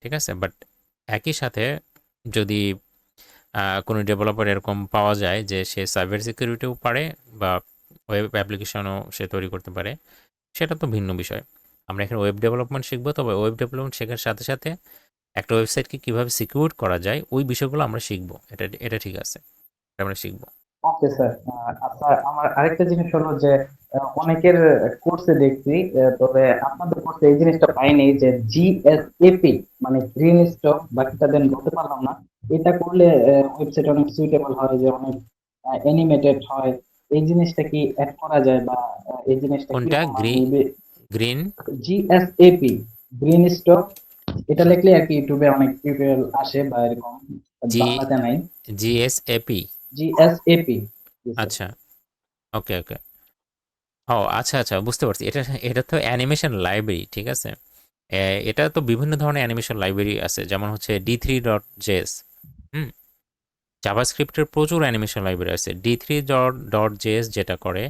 S1: ঠিক আছে? বাট একই সাথে যদি কোনো ডেভেলপার এরকম পাওয়া যায় যে সে সাইবার সিকিউরিটিও পারে বা ওয়েব অ্যাপ্লিকেশনও সে তৈরি করতে পারে, সেটা তো ভিন্ন বিষয়। আমরা এখানে ওয়েব ডেভেলপমেন্ট শিখবো, তবে ওয়েব ডেভেলপমেন্ট শেখার সাথে সাথে একটা ওয়েবসাইটকে কীভাবে সিকিউর করা যায় ওই বিষয়গুলো আমরা শিখবো, এটা ঠিক আছে, আমরা শিখবো।
S3: Okay sir. আচ্ছা, আমার আরেকটা জিনিস হলো যে অনেকের কোর্সে দেখছি, তবে আপনাদের কোর্সে এই জিনিসটা পাইনি যে জিএসএপি মানে গ্রিন স্টক, বাকিটা দেন বলতে পারলাম না। এটা করলে ওয়েবসাইট অনেক সুইটেবল হয়, যে অনেক অ্যানিমেটেড হয়। এই জিনিসটা কি অ্যাড করা যায়, বা এই জিনিসটা
S1: কোনটা? গ্রিন
S3: জিএসএপি গ্রিন স্টক, এটা লিখলে আর কি ইউটিউবে অনেক টিউটোরিয়াল আসে বা এরকম, বাংলাতে নাই।
S1: জিএসএপি। আচ্ছা, ওকে ওকে। ও আচ্ছা আচ্ছা, বুঝতে পারছি। এটা তো অ্যানিমেশন লাইব্রেরি, ঠিক আছে? এটা তো বিভিন্ন ধরনের অ্যানিমেশন লাইব্রেরি আছে, যেমন হচ্ছে D3.js। জাভাস্ক্রিপ্টের প্রচুর অ্যানিমেশন লাইব্রেরি আছে। D3.js যেটা করে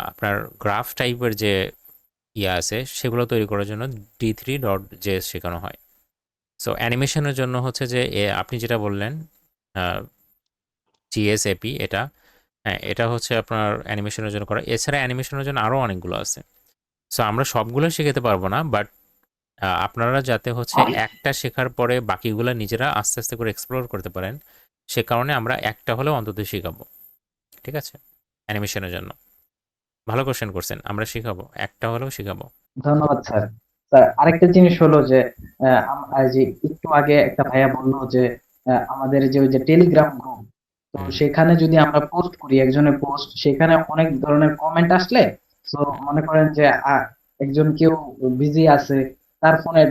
S1: আপনার গ্রাফ টাইপের যে আছে সেগুলো তৈরি করার জন্য D3.js শেখানো হয়। সো অ্যানিমেশনের জন্য হচ্ছে যে আপনি যেটা বললেন জিএসএপি, এটা হচ্ছে আপনার অ্যানিমেশনের জন্য করা। এছাড়া অ্যানিমেশনের জন্য আরও অনেকগুলো আছে। সো আমরা সবগুলো শেখাতে পারবো না, বাট আপনারা যাতে হচ্ছে একটা শেখার পরে বাকিগুলো নিজেরা আস্তে আস্তে করে এক্সপ্লোর করতে পারেন, সে কারণে আমরা একটা হলেও অন্তত শেখাবো, ঠিক আছে? অ্যানিমেশনের জন্য ভালো কোশ্চেন করছেন, আমরা শেখাবো, একটা হলেও শেখাবো।
S3: ধন্যবাদ স্যার। স্যার, আরেকটা জিনিস হলো যে যে একটু আগে একটা ভাইয়া বললো যে আমাদের যে ওই যে টেলিগ্রাম গ্রুপ, তো সেখানে যদি আমরা পোস্ট করি, একজনের পোস্ট, সেখানে অনেক ধরনের কমেন্ট আসলে, তো মনে করেন যে একজন কেউ বিজি আছে, তার ফোনে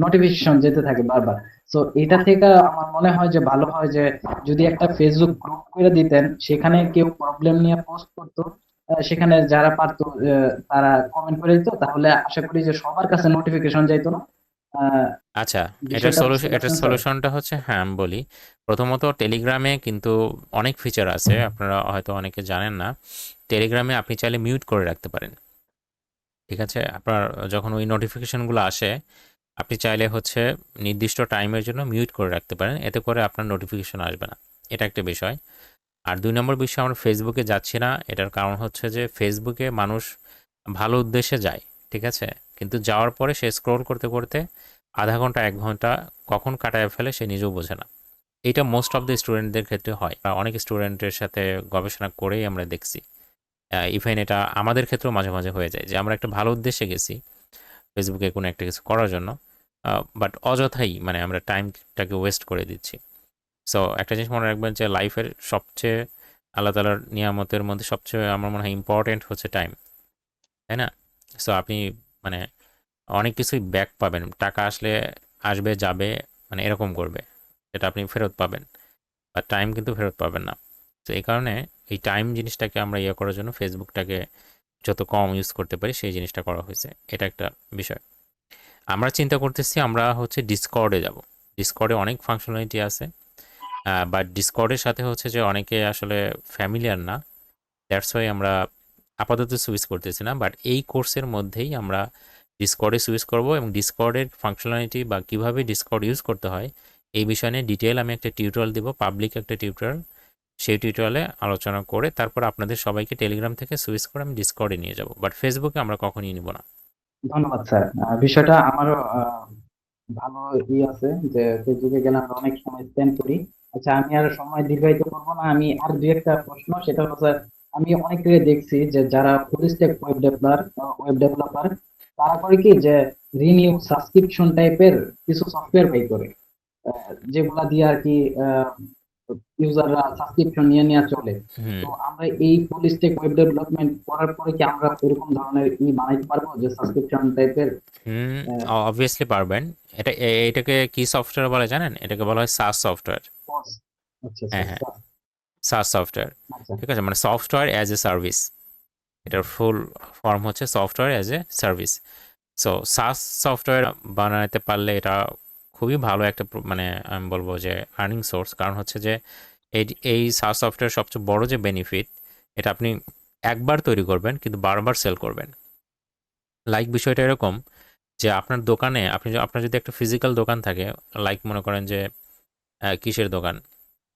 S3: নোটিফিকেশন যেতে থাকে বারবার। তো এটা থেকে আমার মনে হয় যে ভালো হয় যে যদি একটা ফেসবুক গ্রুপ করে দিতেন, সেখানে কেউ প্রবলেম নিয়ে পোস্ট করতো, সেখানে যারা পারতো তারা কমেন্ট করে দিত, তাহলে আশা করি যে সবার কাছে নোটিফিকেশন যাইতো না।
S1: আচ্ছা,
S3: বিষয়টা বুঝতে
S1: এটার
S3: পারছেন স্যার?
S1: সলিউশনটা হচ্ছে, হ্যাঁ আমি বলি। প্রথমত টেলিগ্রামে কিন্তু অনেক ফিচার আছে, আপনারা হয়তো অনেকে জানেন না। টেলিগ্রামে আপনি চাইলে মিউট করে রাখতে পারেন, ঠিক আছে? আপনার যখন ওই নোটিফিকেশনগুলো আসে, আপনি চাইলে হচ্ছে নির্দিষ্ট টাইমের জন্য মিউট করে রাখতে পারেন, এতে করে আপনার নোটিফিকেশন আসবে না। এটা একটা বিষয়। আর ২ নম্বর বিষয়, আমরা ফেসবুকে যাচ্ছি না, এটার কারণ হচ্ছে যে ফেসবুকে মানুষ ভালো উদ্দেশ্যে যায়, ঠিক আছে? কিন্তু যাওয়ার পরে সে স্ক্রল করতে করতে আধা ঘন্টা ১ ঘন্টা কখন কাটায় ফেলে সে নিজেও বোঝে না। এটা মোস্ট অফ দ্য স্টুডেন্টদের ক্ষেত্রে হয়। অনেক স্টুডেন্টের সাথে গবেষণা করেই আমরা দেখছি। ইভেন এটা আমাদের ক্ষেত্রেও মাঝে মাঝে হয়ে যায় যে আমরা একটা ভালো উদ্দেশ্যে গেছি ফেসবুকে কোনো একটা কিছু করার জন্য, বাট অযথাই মানে আমরা টাইমটাকে ওয়েস্ট করে দিচ্ছি। সো একটা জিনিস মনে রাখবেন যে লাইফের সবচেয়ে আল্লাহ তাআলার নিয়ামতের মধ্যে সবচেয়ে আমার মনে হয় ইম্পর্টেন্ট হচ্ছে টাইম, তাই না? সো আপনি মানে অনেক কিছুই ব্যাক পাবেন। টাকা আসলে আসবে, যাবে, মানে এরকম করবে। যেটা আপনি ফেরত পাবেন। আর টাইম কিন্তু ফেরত পাবেন না। তো এই কারণে এই টাইম জিনিসটাকে আমরা ইয়ে করার জন্য ফেসবুকটাকে যত কম ইউজ করতে পারি সেই জিনিসটা করা হয়েছে। এটা একটা বিষয়। আমরা চিন্তা করতেছি আমরা হচ্ছে ডিসকর্ডে যাব। ডিসকর্ডে অনেক ফাংশনালিটি আছে। বাট ডিসকর্ডের সাথে হচ্ছে যে অনেকে আসলে ফ্যামিলিয়ার না। দ্যাটস ওয়াই আমরা আপাতত সুইচ করতেছি না। বাট এই কোর্সের মধ্যেই আমরা ডিসকর্ডে সুইচ করব এবং ডিসকর্ডের ফাংশনালিটি বা কিভাবে ডিসকর্ড ইউজ করতে হয় এই বিষয় নিয়ে ডিটেইল আমি একটা টিউটোরিয়াল দিব, পাবলিক একটা টিউটোরিয়াল। সেই টিউটোরিয়ালে আলোচনা করে তারপর আপনাদের সবাইকে টেলিগ্রাম থেকে সুইচ করে আমি ডিসকর্ডে নিয়ে যাব। বাট ফেসবুকে আমরা কখনোই নিব না।
S3: ধন্যবাদ স্যার। বিষয়টা আমারও ভালো আছে যে ফেসবুকে গেলে আমরা অনেক সময় স্পেন্ড করি। আচ্ছা, আমি আর সময় দীর্ঘায়িত করবো না, আমি আর দুই একটা প্রশ্ন, সেটা হলো স্যার, আমি অনেকে দেখছি যে যারা ফুল স্ট্যাক ওয়েব ডেভেলপার তারা করে কি যে রিনিউ সাবস্ক্রিপশন টাইপের কিছু সফটওয়্যার বাই করে, যেগুলা দিয়ে আর কি ইউজাররা সাবস্ক্রিপশন নিয়ে চলে। তো আমরা এই ফুল স্ট্যাক ওয়েব ডেভেলপমেন্ট করার পরে কি আমরা এরকম ধরনের বানাইতে পারবো যে সাবস্ক্রিপশন টাইপের?
S1: অবভিয়াসলি পারবেন। এটাকে কি সফটওয়্যার বলে জানেন? এটাকে বলা হয় সাস সফটওয়্যার।
S3: আচ্ছা
S1: হ্যাঁ, সাস সফটওয়্যার। ঠিক আছে? মানে সফটওয়্যার অ্যাজ এ সার্ভিস। এটার ফুল ফর্ম হচ্ছে software as a service. So SaaS software বানাতে পারলে এটা খুবই ভালো একটা মানে আমি বলবো যে আর্নিং সোর্স। কারণ হচ্ছে যে এই সাস সফটওয়্যার সবচেয়ে বড় যে বেনিফিট, এটা আপনি একবার তৈরি করবেন কিন্তু বারবার সেল করবেন। লাইক বিষয়টা এরকম যে আপনার দোকানে আপনার যদি একটা ফিজিক্যাল দোকান থাকে, লাইক মনে করেন যে কিসের দোকান,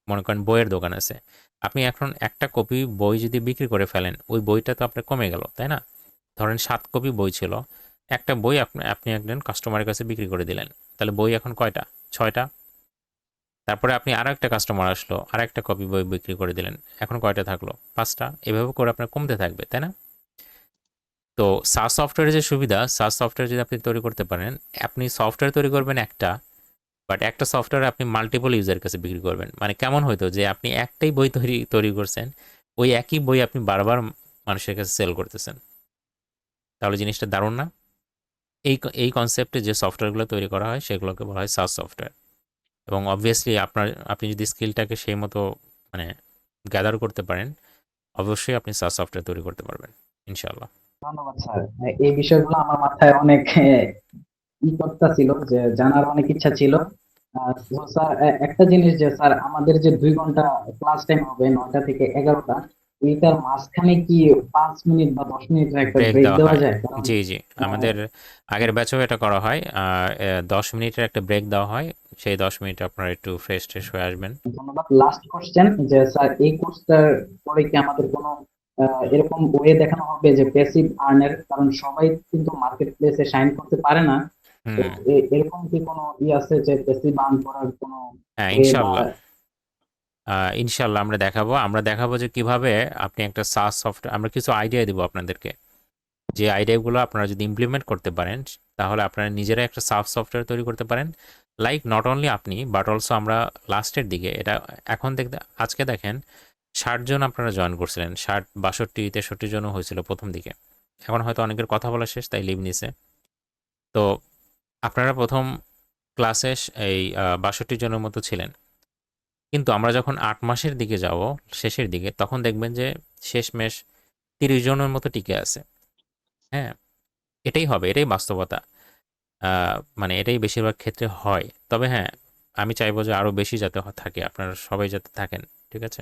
S1: মনে করেন বইয়ের দোকান আছে। আপনি এখন একটা কপি বই যদি বিক্রি করে ফেলেন, ওই বইটা তো আপনার কমে গেল, তাই না? ধরেন 7 কপি বই ছিল, একটা বই আপনি একজন কাস্টমারের কাছে বিক্রি করে দিলেন, তাহলে বই এখন কয়টা? 6টা। তারপরে আপনি আর একটা কাস্টমার আসলো, আর একটা কপি বই বিক্রি করে দিলেন, এখন কয়টা থাকলো? 5টা। এভাবে করে আপনার কমতে থাকবে, তাই না? তো সাস সফটওয়্যারের যে সুবিধা, সাস সফটওয়্যার যদি আপনি তৈরি করতে পারেন, আপনি সফটওয়্যার তৈরি করবেন একটা, বাট একটা সফটওয়্যার আপনি মাল্টিপল ইউজারের কাছে বিক্রি করবেন। মানে কেমন হইতো যে আপনি একটাই বই তৈরি করছেন, ওই একই বই আপনি বারবার মানুষের কাছে সেল করতেছেন। তাহলে জিনিসটা দারুণ না? এই কনসেপ্টে যে সফটওয়্যারগুলো তৈরি করা হয় সেগুলোকে বলা হয় সাস সফটওয়্যার। এবং অবভিয়াসলি আপনি যদি স্কিলটাকে সেই মতো মানে গ্যাদার করতে পারেন, অবশ্যই আপনি সাস সফটওয়্যার তৈরি করতে পারবেন ইনশাআল্লাহ।
S3: ধন্যবাদ স্যার। এই বিষয়গুলো আমার মাথায় অনেক ছিল, যে জানার অনেক ইচ্ছা ছিল। স্যার, একটা জিনিস যে স্যার, আমাদের যে 2 ঘন্টা ক্লাস টাইম হবে 9টা থেকে 11টা, এইটার মাঝখানে কি 5 মিনিট বা 10 মিনিটের একটা
S1: ব্রেক
S3: ব্রেক
S1: দেওয়া
S3: দেওয়া
S1: হয়।
S3: যায়?
S1: জি, আমাদের আগের ব্যাচেও এটা করা হয়। 10 মিনিটের একটা ব্রেক দেওয়া হয়। সেই 10 মিনিট আপনারা একটু ফ্রেশ হয়ে আসবেন।
S3: ধন্যবাদ। লাস্ট কোশ্চেন, যে স্যার এই কোর্সটার পরে কি আমাদের কোনো এরকম ওয়ে দেখানো হবে যে প্যাসিভ আর্নের, কারণ সবাই কিন্তু মার্কেট প্লেসে শাইন করতে পারে না, তো এরকম কি কোনো আছে যে প্যাসিভ আর্ন করার কোনো
S1: হ্যাঁ,
S3: way বা
S1: ইনশাআল্লাহ আমরা দেখাবো যে কিভাবে আপনি একটা সাস সফটওয়্যার, আমরা কিছু আইডিয়া দেবো আপনাদেরকে। যে আইডিয়াগুলো আপনারা যদি ইমপ্লিমেন্ট করতে পারেন, তাহলে আপনারা নিজেরাই একটা সাস সফটওয়্যার তৈরি করতে পারেন। লাইক নট অনলি আপনি, বাট অলসো আমরা লাস্টের দিকে এটা এখন আজকে দেখেন 60 জন আপনারা জয়েন করছিলেন, 60, 62, 63 জনও হয়েছিল প্রথম দিকে। এখন হয়তো অনেকের কথা বলা শেষ, তাই লিভ নিছে। তো আপনারা প্রথম ক্লাসে এই 62 জনের মতো ছিলেন, কিন্তু আমরা যখন 8 মাসের দিকে যাব, শেষের দিকে, তখন দেখবেন যে শেষমেশ 30 জনের মতো টিকে আছে। হ্যাঁ, এটাই হবে, এটাই বাস্তবতা। মানে এটাই বেশিরভাগ ক্ষেত্রে হয়। তবে হ্যাঁ, আমি চাইবো যে আরও বেশি যাতে থাকে, আপনারা সবাই যাতে থাকেন, ঠিক আছে?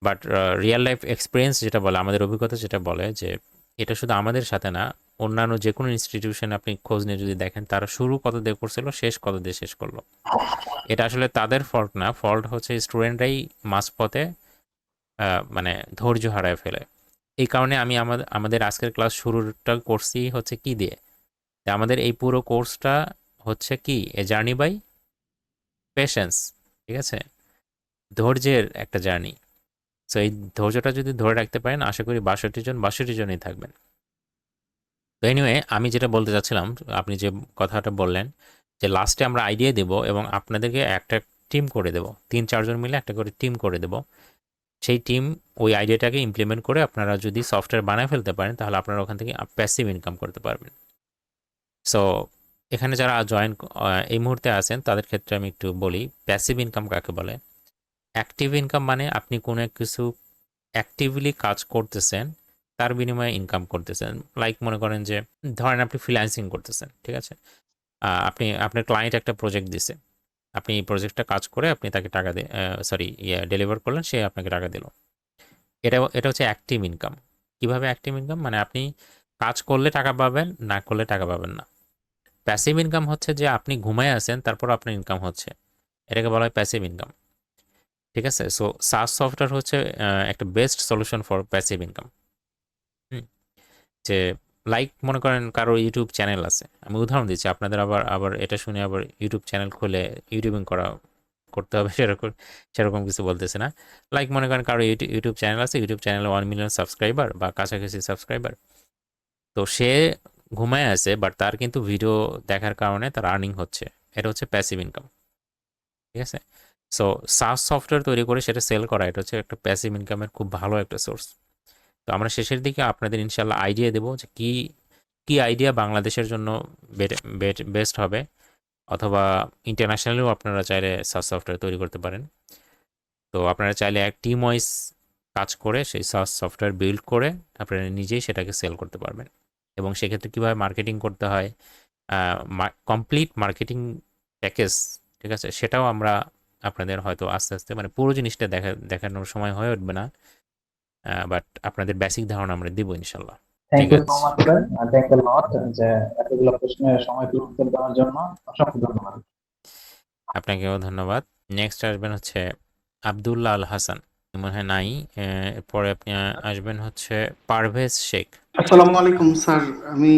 S1: বাট রিয়েল লাইফ এক্সপিরিয়েন্স যেটা বলে, আমাদের অভিজ্ঞতা যেটা বলে যে এটা শুধু আমাদের সাথে না, অন্যান্য যে কোনো ইনস্টিটিউশন আপনি খোঁজ নিয়ে যদি দেখেন তারা শুরু কত দিয়ে করছিল, শেষ কত দিয়ে শেষ করলো। এটা আসলে তাদের ফল্ট না, ফল্ট হচ্ছে স্টুডেন্টরাই মাঝপথে মানে ধৈর্য হারায় ফেলে। এই কারণে আমি আমাদের আজকের ক্লাস শুরুটা করছি হচ্ছে কি দিয়ে, আমাদের এই পুরো কোর্সটা হচ্ছে কি এ জার্নি বাই পেশেন্স, ঠিক আছে, ধৈর্যের একটা জার্নি। সো এই ধৈর্যটা যদি ধরে রাখতে পারেন আশা করি 62 জনই থাকবেন। তো এনিওয়ে আমি যেটা বলতে চাচ্ছিলাম, আপনি যে কথাটা বললেন যে লাস্টে আমরা আইডিয়া দেব এবং আপনাদেরকে একটা টিম করে দেব, 3-4 জন মিলে একটা করে টিম করে দেব। সেই টিম ওই আইডিয়াটাকে ইমপ্লিমেন্ট করে আপনারা যদি সফটওয়্যার বানায় ফেলতে পারেন তাহলে আপনারা ওখান থেকে প্যাসিভ ইনকাম করতে পারবেন। সো এখানে যারা জয়েন এই মুহূর্তে আছেন তাদের ক্ষেত্রে আমি একটু বলি প্যাসিভ ইনকাম কাকে বলে। অ্যাক্টিভ ইনকাম মানে আপনি কোনো কিছু অ্যাক্টিভলি কাজ করতেছেন, তার বিনিময়ে ইনকাম করতেছেন। লাইক মনে করেন যে ধরেন আপনি ফ্রিল্যান্সিং করতেছেন, ঠিক আছে, আপনার ক্লায়েন্ট একটা প্রজেক্ট দিছে, আপনি এই প্রজেক্টটা কাজ করে আপনি তাকে টাকা ডেলিভার করলেন, সে আপনাকে টাকা দিল। এটা হচ্ছে অ্যাক্টিভ ইনকাম। কিভাবে অ্যাক্টিভ ইনকাম মানে আপনি কাজ করলে টাকা পাবেন, না করলে টাকা পাবেন না। প্যাসিভ ইনকাম হচ্ছে যে আপনি ঘুমায় আছেন তারপর আপনার ইনকাম হচ্ছে, এটাকে বলা হয় প্যাসিভ ইনকাম, ঠিক আছে। সো সাস সফটওয়্যার হচ্ছে একটা best solution for passive income. যে লাইক মনে করেন কারো ইউটিউব চ্যানেল আছে, আমি উদাহরণ দিচ্ছি, আপনাদের আবার এটা শুনে আবার ইউটিউব চ্যানেল খুলে ইউটিউবিং করতে হবে সেরকম কিছু বলতেছে না। লাইক মনে করেন কারো ইউটিউব চ্যানেল আছে, ইউটিউব চ্যানেলে 1 মিলিয়ন সাবস্ক্রাইবার বা কাছাকাছি সাবস্ক্রাইবার, তো সে ঘুমায় আছে বাট তার কিন্তু ভিডিও দেখার কারণে তার আর্নিং হচ্ছে, এটা হচ্ছে প্যাসিভ ইনকাম, ঠিক আছে। সো সাস সফটওয়্যার তৈরি করে সেটা সেল করা, এটা হচ্ছে একটা প্যাসিভ ইনকামের খুব ভালো একটা সোর্স। তো আমরা শেষের দিকে আপনাদের ইনশাল্লাহ আইডিয়া দেবো যে কি আইডিয়া বাংলাদেশের জন্য বেস্ট হবে, অথবা ইন্টারন্যাশনালিও আপনারা চাইলে সাস সফটওয়্যার তৈরি করতে পারেন। তো আপনারা চাইলে এক টিম ওয়াইজ কাজ করে সেই সাস সফটওয়্যার বিল্ড করে আপনারা নিজেই সেটাকে সেল করতে পারবেন। এবং সেক্ষেত্রে কীভাবে মার্কেটিং করতে হয়, কমপ্লিট মার্কেটিং প্যাকেজ, ঠিক আছে, সেটাও আমরা আপনাদের হয়তো আস্তে আস্তে মানে পুরো জিনিসটা দেখানোর সময় হয়ে উঠবে না, বাট আপনাদের বেসিক ধারণা আমরা দিব ইনশাল্লাহ।
S3: Thank you so much sir, thank you lot যে এতগুলো প্রশ্নের সময় উত্তর দেওয়ার জন্য অসংখ্য ধন্যবাদ।
S1: আপনাকেও ধন্যবাদ। নেক্সট আসবেন হচ্ছে আব্দুল্লাহ আল হাসান, মনে হয় নাই, এরপরে আপনি আসবেন হচ্ছে পারভেজ শেখ।
S5: আসসালামু আলাইকুম স্যার, আমি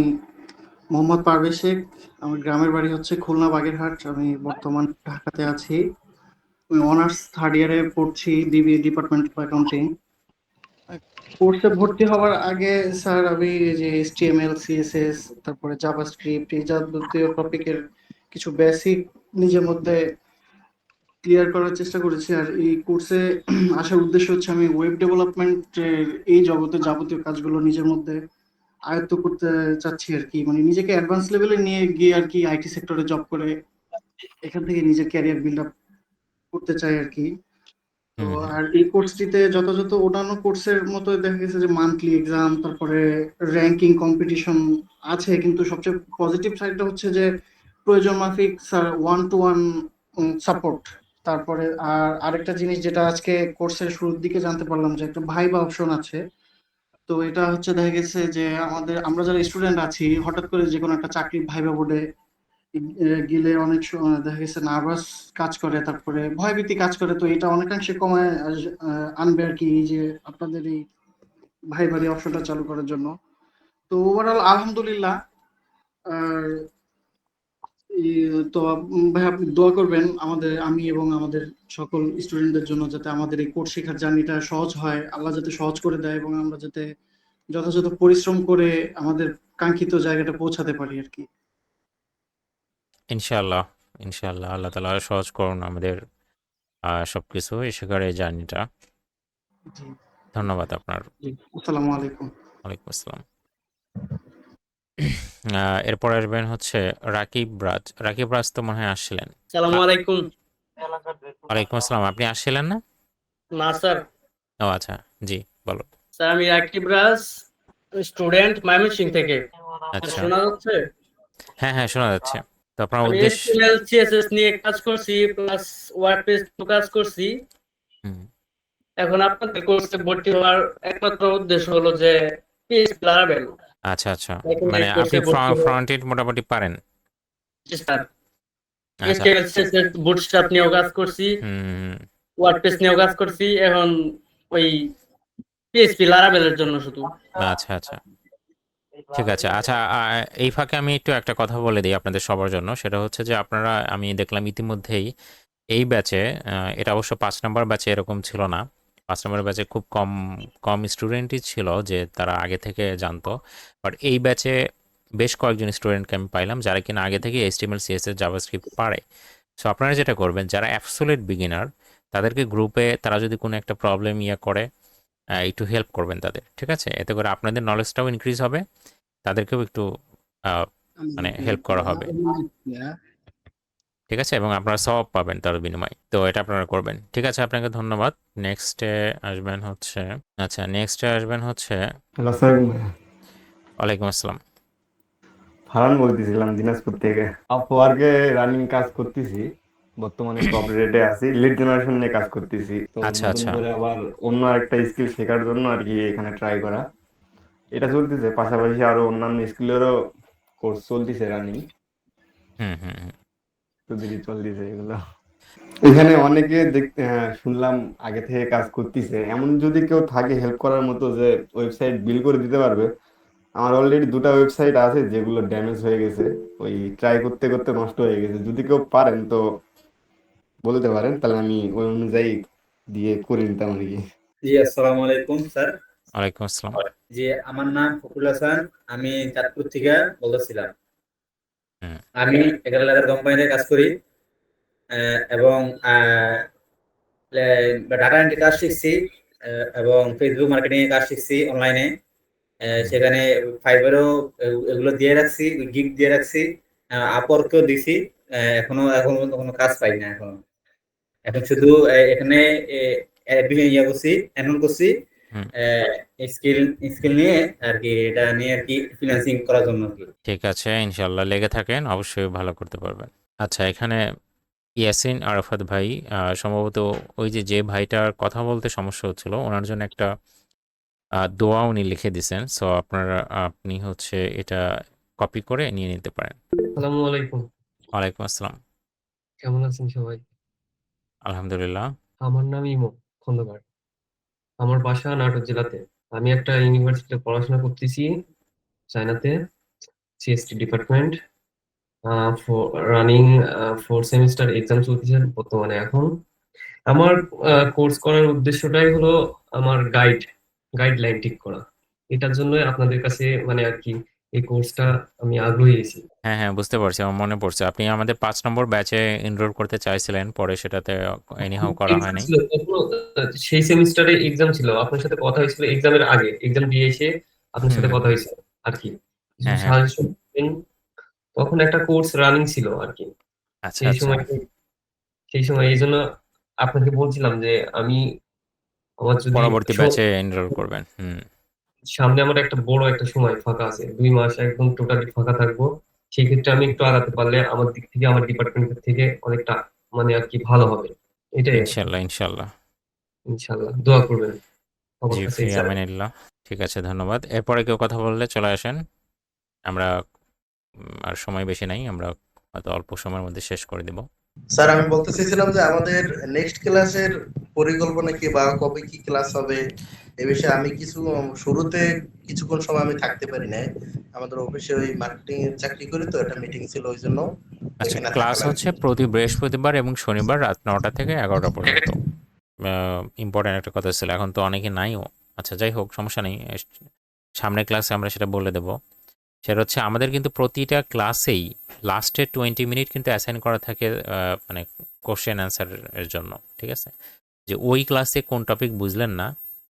S5: মোহাম্মদ পারভেজ শেখ। আমার গ্রামের বাড়ি হচ্ছে খুলনা বাগেরহাট, আমি বর্তমান ঢাকাতে আছি। আমি অনার্স 3rd ইয়ারে পড়ছি, বিবিএ ডিপার্টমেন্ট অফ অ্যাকাউন্টিং। কোর্সে ভর্তি হওয়ার আগে স্যার আমি যে HTML CSS তারপরে জাভাস্ক্রিপ্ট এই যাবতীয় টপিকের কিছু বেসিক নিজের মধ্যে ক্লিয়ার করার চেষ্টা করেছি। আর এই কোর্সে আসার উদ্দেশ্য হচ্ছে আমি ওয়েব ডেভেলপমেন্টের এই জগতে যাবতীয় কাজগুলো নিজের মধ্যে আয়ত্ত করতে চাচ্ছি আর কি, মানে নিজেকে অ্যাডভান্স লেভেলে নিয়ে গিয়ে আর কি আইটি সেক্টরে জব করে এখান থেকে নিজের ক্যারিয়ার বিল্ড আপ করতে চাই আর কি। তো আর এই কোর্সটিতে যথাযথ অন্যান্য কোর্সের মতো দেখা গেছে যে মান্থলি এক্সাম তারপরে র্যাঙ্কিং কম্পিটিশন আছে, কিন্তু সবচেয়ে পজিটিভ সাইডটা হচ্ছে যে প্রয়োজন মাফিক স্যার 1-to-1 সাপোর্ট। তারপরে আর আরেকটা জিনিস যেটা আজকে কোর্সের শুরুর দিকে জানতে পারলাম যে একটা ভাইবা অপশন আছে। তো এটা হচ্ছে দেখা গেছে যে আমরা যারা স্টুডেন্ট আছি হঠাৎ করে যে কোনো একটা চাকরির ভাইবা বোর্ডে গেলে অনেক সময় দেখা গেছে নার্ভাস কাজ করে, তারপরে ভয়ভীতি কাজ করে। তো এটা অনেকাংশে কমায় আনবে আর কি এই যে আপনাদের এই ভাইবারি অপশনটা চালু করার জন্য। তো ওভারঅল আলহামদুলিল্লাহ। আর তো ভাই আপনি দোয়া করবেন আমি এবং আমাদের সকল স্টুডেন্টদের জন্য, যাতে আমাদের এই কোর্স শেখার জার্নিটা সহজ হয়, আল্লাহ যাতে সহজ করে দেয় এবং আমরা যাতে যথাযথ পরিশ্রম করে আমাদের কাঙ্ক্ষিত জায়গাটা পৌঁছাতে পারি আর কি।
S1: ইনশাআল্লাহ আল্লাহ তাআলা সহজ করুন আমাদের সবকিছু এই শেখার এই জার্নিটা। ধন্যবাদ আপনার।
S5: আসসালামু আলাইকুম।
S1: ওয়ালাইকুম আসসালাম। এরপর আসবেন হচ্ছে রাকিব রাজ তো মনে হয় আসছিলেন।
S22: আসসালামু আলাইকুম।
S1: ওয়ালাইকুম আসসালাম, আপনি আসছিলেন না?
S22: না স্যার।
S1: ও আচ্ছা, জি বলো।
S22: স্যার আমি রাকিব রাজ, স্টুডেন্ট ময়মনসিংহ থেকে।
S1: আচ্ছা,
S22: শোনা যাচ্ছে?
S1: হ্যাঁ শোনা যাচ্ছে। তো আপনার
S22: আমি
S1: উদ্দেশ্য?
S22: HTML CSS নিয়ে কাজ করছি, প্লাস ওয়ার্ডপ্রেস কাজ করছি। এখন আপনাদের কোর্সে ভর্তি হওয়ার একমাত্র উদ্দেশ্য হলো যে PHP লারাবেল।
S1: আচ্ছা, আচ্ছা।
S21: এখন
S1: মানে
S21: এই
S1: আপনি
S21: কোর্সে ভর্তি হয়ে
S1: ফ্রন্ট এন্ড মোটামুটি পারেন?
S21: স্টার
S1: আচ্ছা।
S21: HTML CSS বুটস্ট্র্যাপ নিয়েও কাজ করছি,
S1: হুম,
S21: ওয়ার্ডপ্রেস নিয়েও কাজ করছি। এখন ওই PHP লারাভেলের জন্য শুধু।
S1: আচ্ছা, আচ্ছা। ঠিক আছে। আচ্ছা, এই ফাঁকে আমি একটু একটা কথা বলে দিই আপনাদের সবার জন্য। সেটা হচ্ছে যে আপনারা, আমি দেখলাম ইতিমধ্যেই এই ব্যাচে, এটা অবশ্য ৫ নাম্বার ব্যাচে এরকম ছিল না। ৫ নাম্বার ব্যাচে খুব কম স্টুডেন্টই ছিল যে তারা আগে থেকে জানতো। বাট এই ব্যাচে বেশ কয়েকজন স্টুডেন্টকে আমি পাইলাম যারা কিনা আগে থেকে HTML, CSS, জাভাস্ক্রিপ্ট পারে। সো আপনারা যেটা করবেন, যারা অ্যাবসোলিউট বিগিনার তাদেরকে গ্রুপে তারা যদি কোনো একটা প্রবলেম করে একটু হেল্প করবেন তাদের। ঠিক আছে? এতে করে আপনাদের নলেজটাও ইনক্রিজ হবে, তাদেরকেও একটু মানে হেল্প করা হবে। ঠিক আছে? এবং আপনারা সওয়াব পাবেন তার বিনিময়ে। তো এটা আপনারা করবেন। ঠিক আছে, আপনাকে ধন্যবাদ। নেক্সটে আসবেন হচ্ছে
S6: হ্যালো স্যার,
S1: ওয়ালাইকুম আসসালাম।
S6: ফারহান বলতেছিলাম দিনাজপুর থেকে। আপওয়ার্কে রানিং কাজ করতেছি, বর্তমানে টপ রেটে আছি, লিড জেনারেশন নিয়ে কাজ করতেছি। তো
S1: আচ্ছা,
S6: নতুন
S1: আচ্ছা।
S6: করে আবার অন্য একটা স্কিল শেখার জন্য আর কি এখানে ট্রাই করা, এটা চলতেছে। পাশাপাশি আরো অন্যান্য স্কিলেরও কোর্স চলতেছে রানিং,
S1: হুম, হুম, হুম।
S6: প্রতিদিন চলতেছে এগুলো। এখানে অনেকে দেখতে শুনলাম আগে থেকে কাজ করতেছে। এমন যদি কেউ থাকে হেল্প করার মতো যে ওয়েবসাইট বিল্ড করে দিতে পারবে, আমার অলরেডি 2টা ওয়েবসাইট আছে যেগুলো ড্যামেজ হয়ে গেছে, ওই ট্রাই করতে করতে নষ্ট হয়ে গেছে। যদি কেউ পারেন তো বলতে পারেন, তাহলে আমি ওই অনুযায়ী দিয়ে করে নিতাম আর কি।
S7: জি, আসসালামু আলাইকুম স্যার।
S1: ওয়ালাইকুম আসসালাম।
S7: জি, আমার নাম ফখরুল হাসান, আমি চাঁদপুর থেকে বলতেছিলাম।
S1: হুম।
S7: আমি এগারো লেদার কোম্পানিতে কাজ করি এবং ডাটা এন্ট্রি কাজ শিখছি এবং ফেসবুক মার্কেটিং এর কাজ শিখছি অনলাইনে। সেখানে ফাইবারও এগুলো দিয়ে রাখছি, গিগ দিয়ে রাখছি, আপওয়ার্কও দিছি। এখনো কোনো কাজ পাই না এখনো। এখন শুধু এখানে ইয়ে করছি, এনরোল করছি
S1: হুম।
S7: স্কিল নিয়ে আর কি, এটা নিয়ে আর কি ফ্রিল্যান্সিং করার জন্য আর কি।
S1: ঠিক আছে, ইনশাল্লাহ লেগে থাকেন, অবশ্যই ভালো করতে পারবেন। আচ্ছা, এখানে ইয়াসিন আরাফাত ভাই, সম্ভবত ওই যে ভাইটার কথা বলতে সমস্যা হচ্ছিল, ওনার জন্য একটা দোয়া উনি লিখে দিছেন। সো আপনি হচ্ছে এটা কপি করে নিয়ে নিতে পারেন।
S8: আসসালামু আলাইকুম।
S1: ওয়ালাইকুম আসসালাম।
S8: কেমন আছেন সবাই?
S1: আলহামদুলিল্লাহ।
S8: আমার নাম ইমো খন্দকার। আমার বাসা নাটোর জেলাতে। আমি একটা ইউনিভার্সিটিতে পড়াশোনা করতেছি, চায়নাতে, CST department. Running 4 semester exam চলতেছে বর্তমানে এখন। আমার কোর্স করার উদ্দেশ্যটাই হলো আমার গাইডলাইন ঠিক করা। এটার জন্য আপনাদের কাছে মানে আর কি এই কোর্সটা আমি আগ্রহী আছি।
S1: হ্যাঁ, হ্যাঁ, বুঝতে পারছি, আমার মনে পড়ছে। আপনি আমাদের ৫ নম্বর ব্যাচে এনরোল করতে চাইছিলেন, পরে সেটাতে এনিহাউ করা
S8: এক্সাম
S1: হয়নি।
S8: ছিল তখনও, সেই সেমিস্টারে এক্সাম ছিল। আপনার সাথে কথা হয়েছিল এক্সামের আগে, এক্সাম দিয়ে এসে আপনার সাথে কথা হয়েছিল আর কি। কিছু
S1: হ্যাঁ, হ্যাঁ।
S8: সাজেশন দিন। তখন একটা কোর্স রানিং ছিল আর কি।
S1: আচ্ছা,
S8: সেই
S1: আচ্ছা।
S8: সময় এই জন্য আপনাকে বলছিলাম যে আমি আমার যদি
S1: পরবর্তী ব্যাচে এনরোল করবেন। হুম।
S8: সামনে আমার একটা বড় একটা সময় ফাঁকা আছে, 2 মাস একদম টোটালি ফাঁকা থাকবো। সেই ক্ষেত্রে আমি একটু আগাতে পারলে আমার দিক থেকে, আমার ডিপার্টমেন্ট থেকে অনেকটা মানে আর কি ভালো হবে। এটাই আর কি।
S1: ইনশাল্লাহ, ইনশাল্লাহ।
S8: ইনশাআল্লাহ দোয়া করবেন আমার
S1: জি,
S8: কাছে
S1: ফি
S8: স্যার।
S1: আমানিল্লাহ। ঠিক আছে, ধন্যবাদ। এরপরে কেউ কথা বললে চলে আসেন। আমরা আর সময় বেশি নাই, আমরা হয়তো অল্প সময়ের মধ্যে শেষ করে দেব।
S23: স্যার, আমি বলতে চাইছিলাম যে আমাদের নেক্সট ক্লাসের পরিকল্পনা কি বা কবে কি ক্লাস হবে এ বিষয়ে আমি কিছু শুরুতে কিছুক্ষণ সময় আমি থাকতে পারি না, আমাদের অফিসে ওই মার্কেটিং এর চাকরি করি, তো একটা মিটিং ছিল, ওই জন্য
S1: আচ্ছা,
S23: এখানে থাকা
S1: ক্লাস হচ্ছে
S23: লাগবে।
S1: প্রতি বৃহস্পতিবার এবং শনিবার রাত ৯টা থেকে ১১টা পর্যন্ত। ইম্পর্টেন্ট একটা কথা ছিল, এখন তো অনেকে নাইও। আচ্ছা, যাই হোক, সমস্যা নেই। সামনের ক্লাসে আমরা সেটা বলে দেব। সেটা হচ্ছে আমাদের কিন্তু প্রতিটা ক্লাসেই লাস্টে 20 মিনিট কিন্তু অ্যাসাইন করা থাকে, মানে কোশ্চেন অ্যান্সারের জন্য। ঠিক আছে? যে ওই ক্লাসে কোন টপিক বুঝলেন না,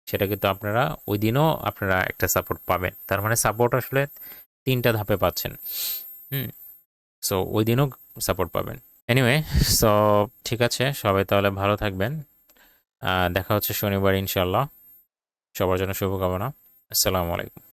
S1: সেটা কিন্তু আপনারা ওই দিনও আপনারা একটা সাপোর্ট পাবেন। তার মানে সাপোর্ট আসলে 3টা ধাপে পাচ্ছেন। সো ওই দিনও সাপোর্ট পাবেন। এনিওয়ে, সো ঠিক আছে, সবাই তাহলে ভালো থাকবেন। দেখা হচ্ছে শনিবার ইনশাল্লাহ। সবার জন্য শুভকামনা। আসসালামু আলাইকুম।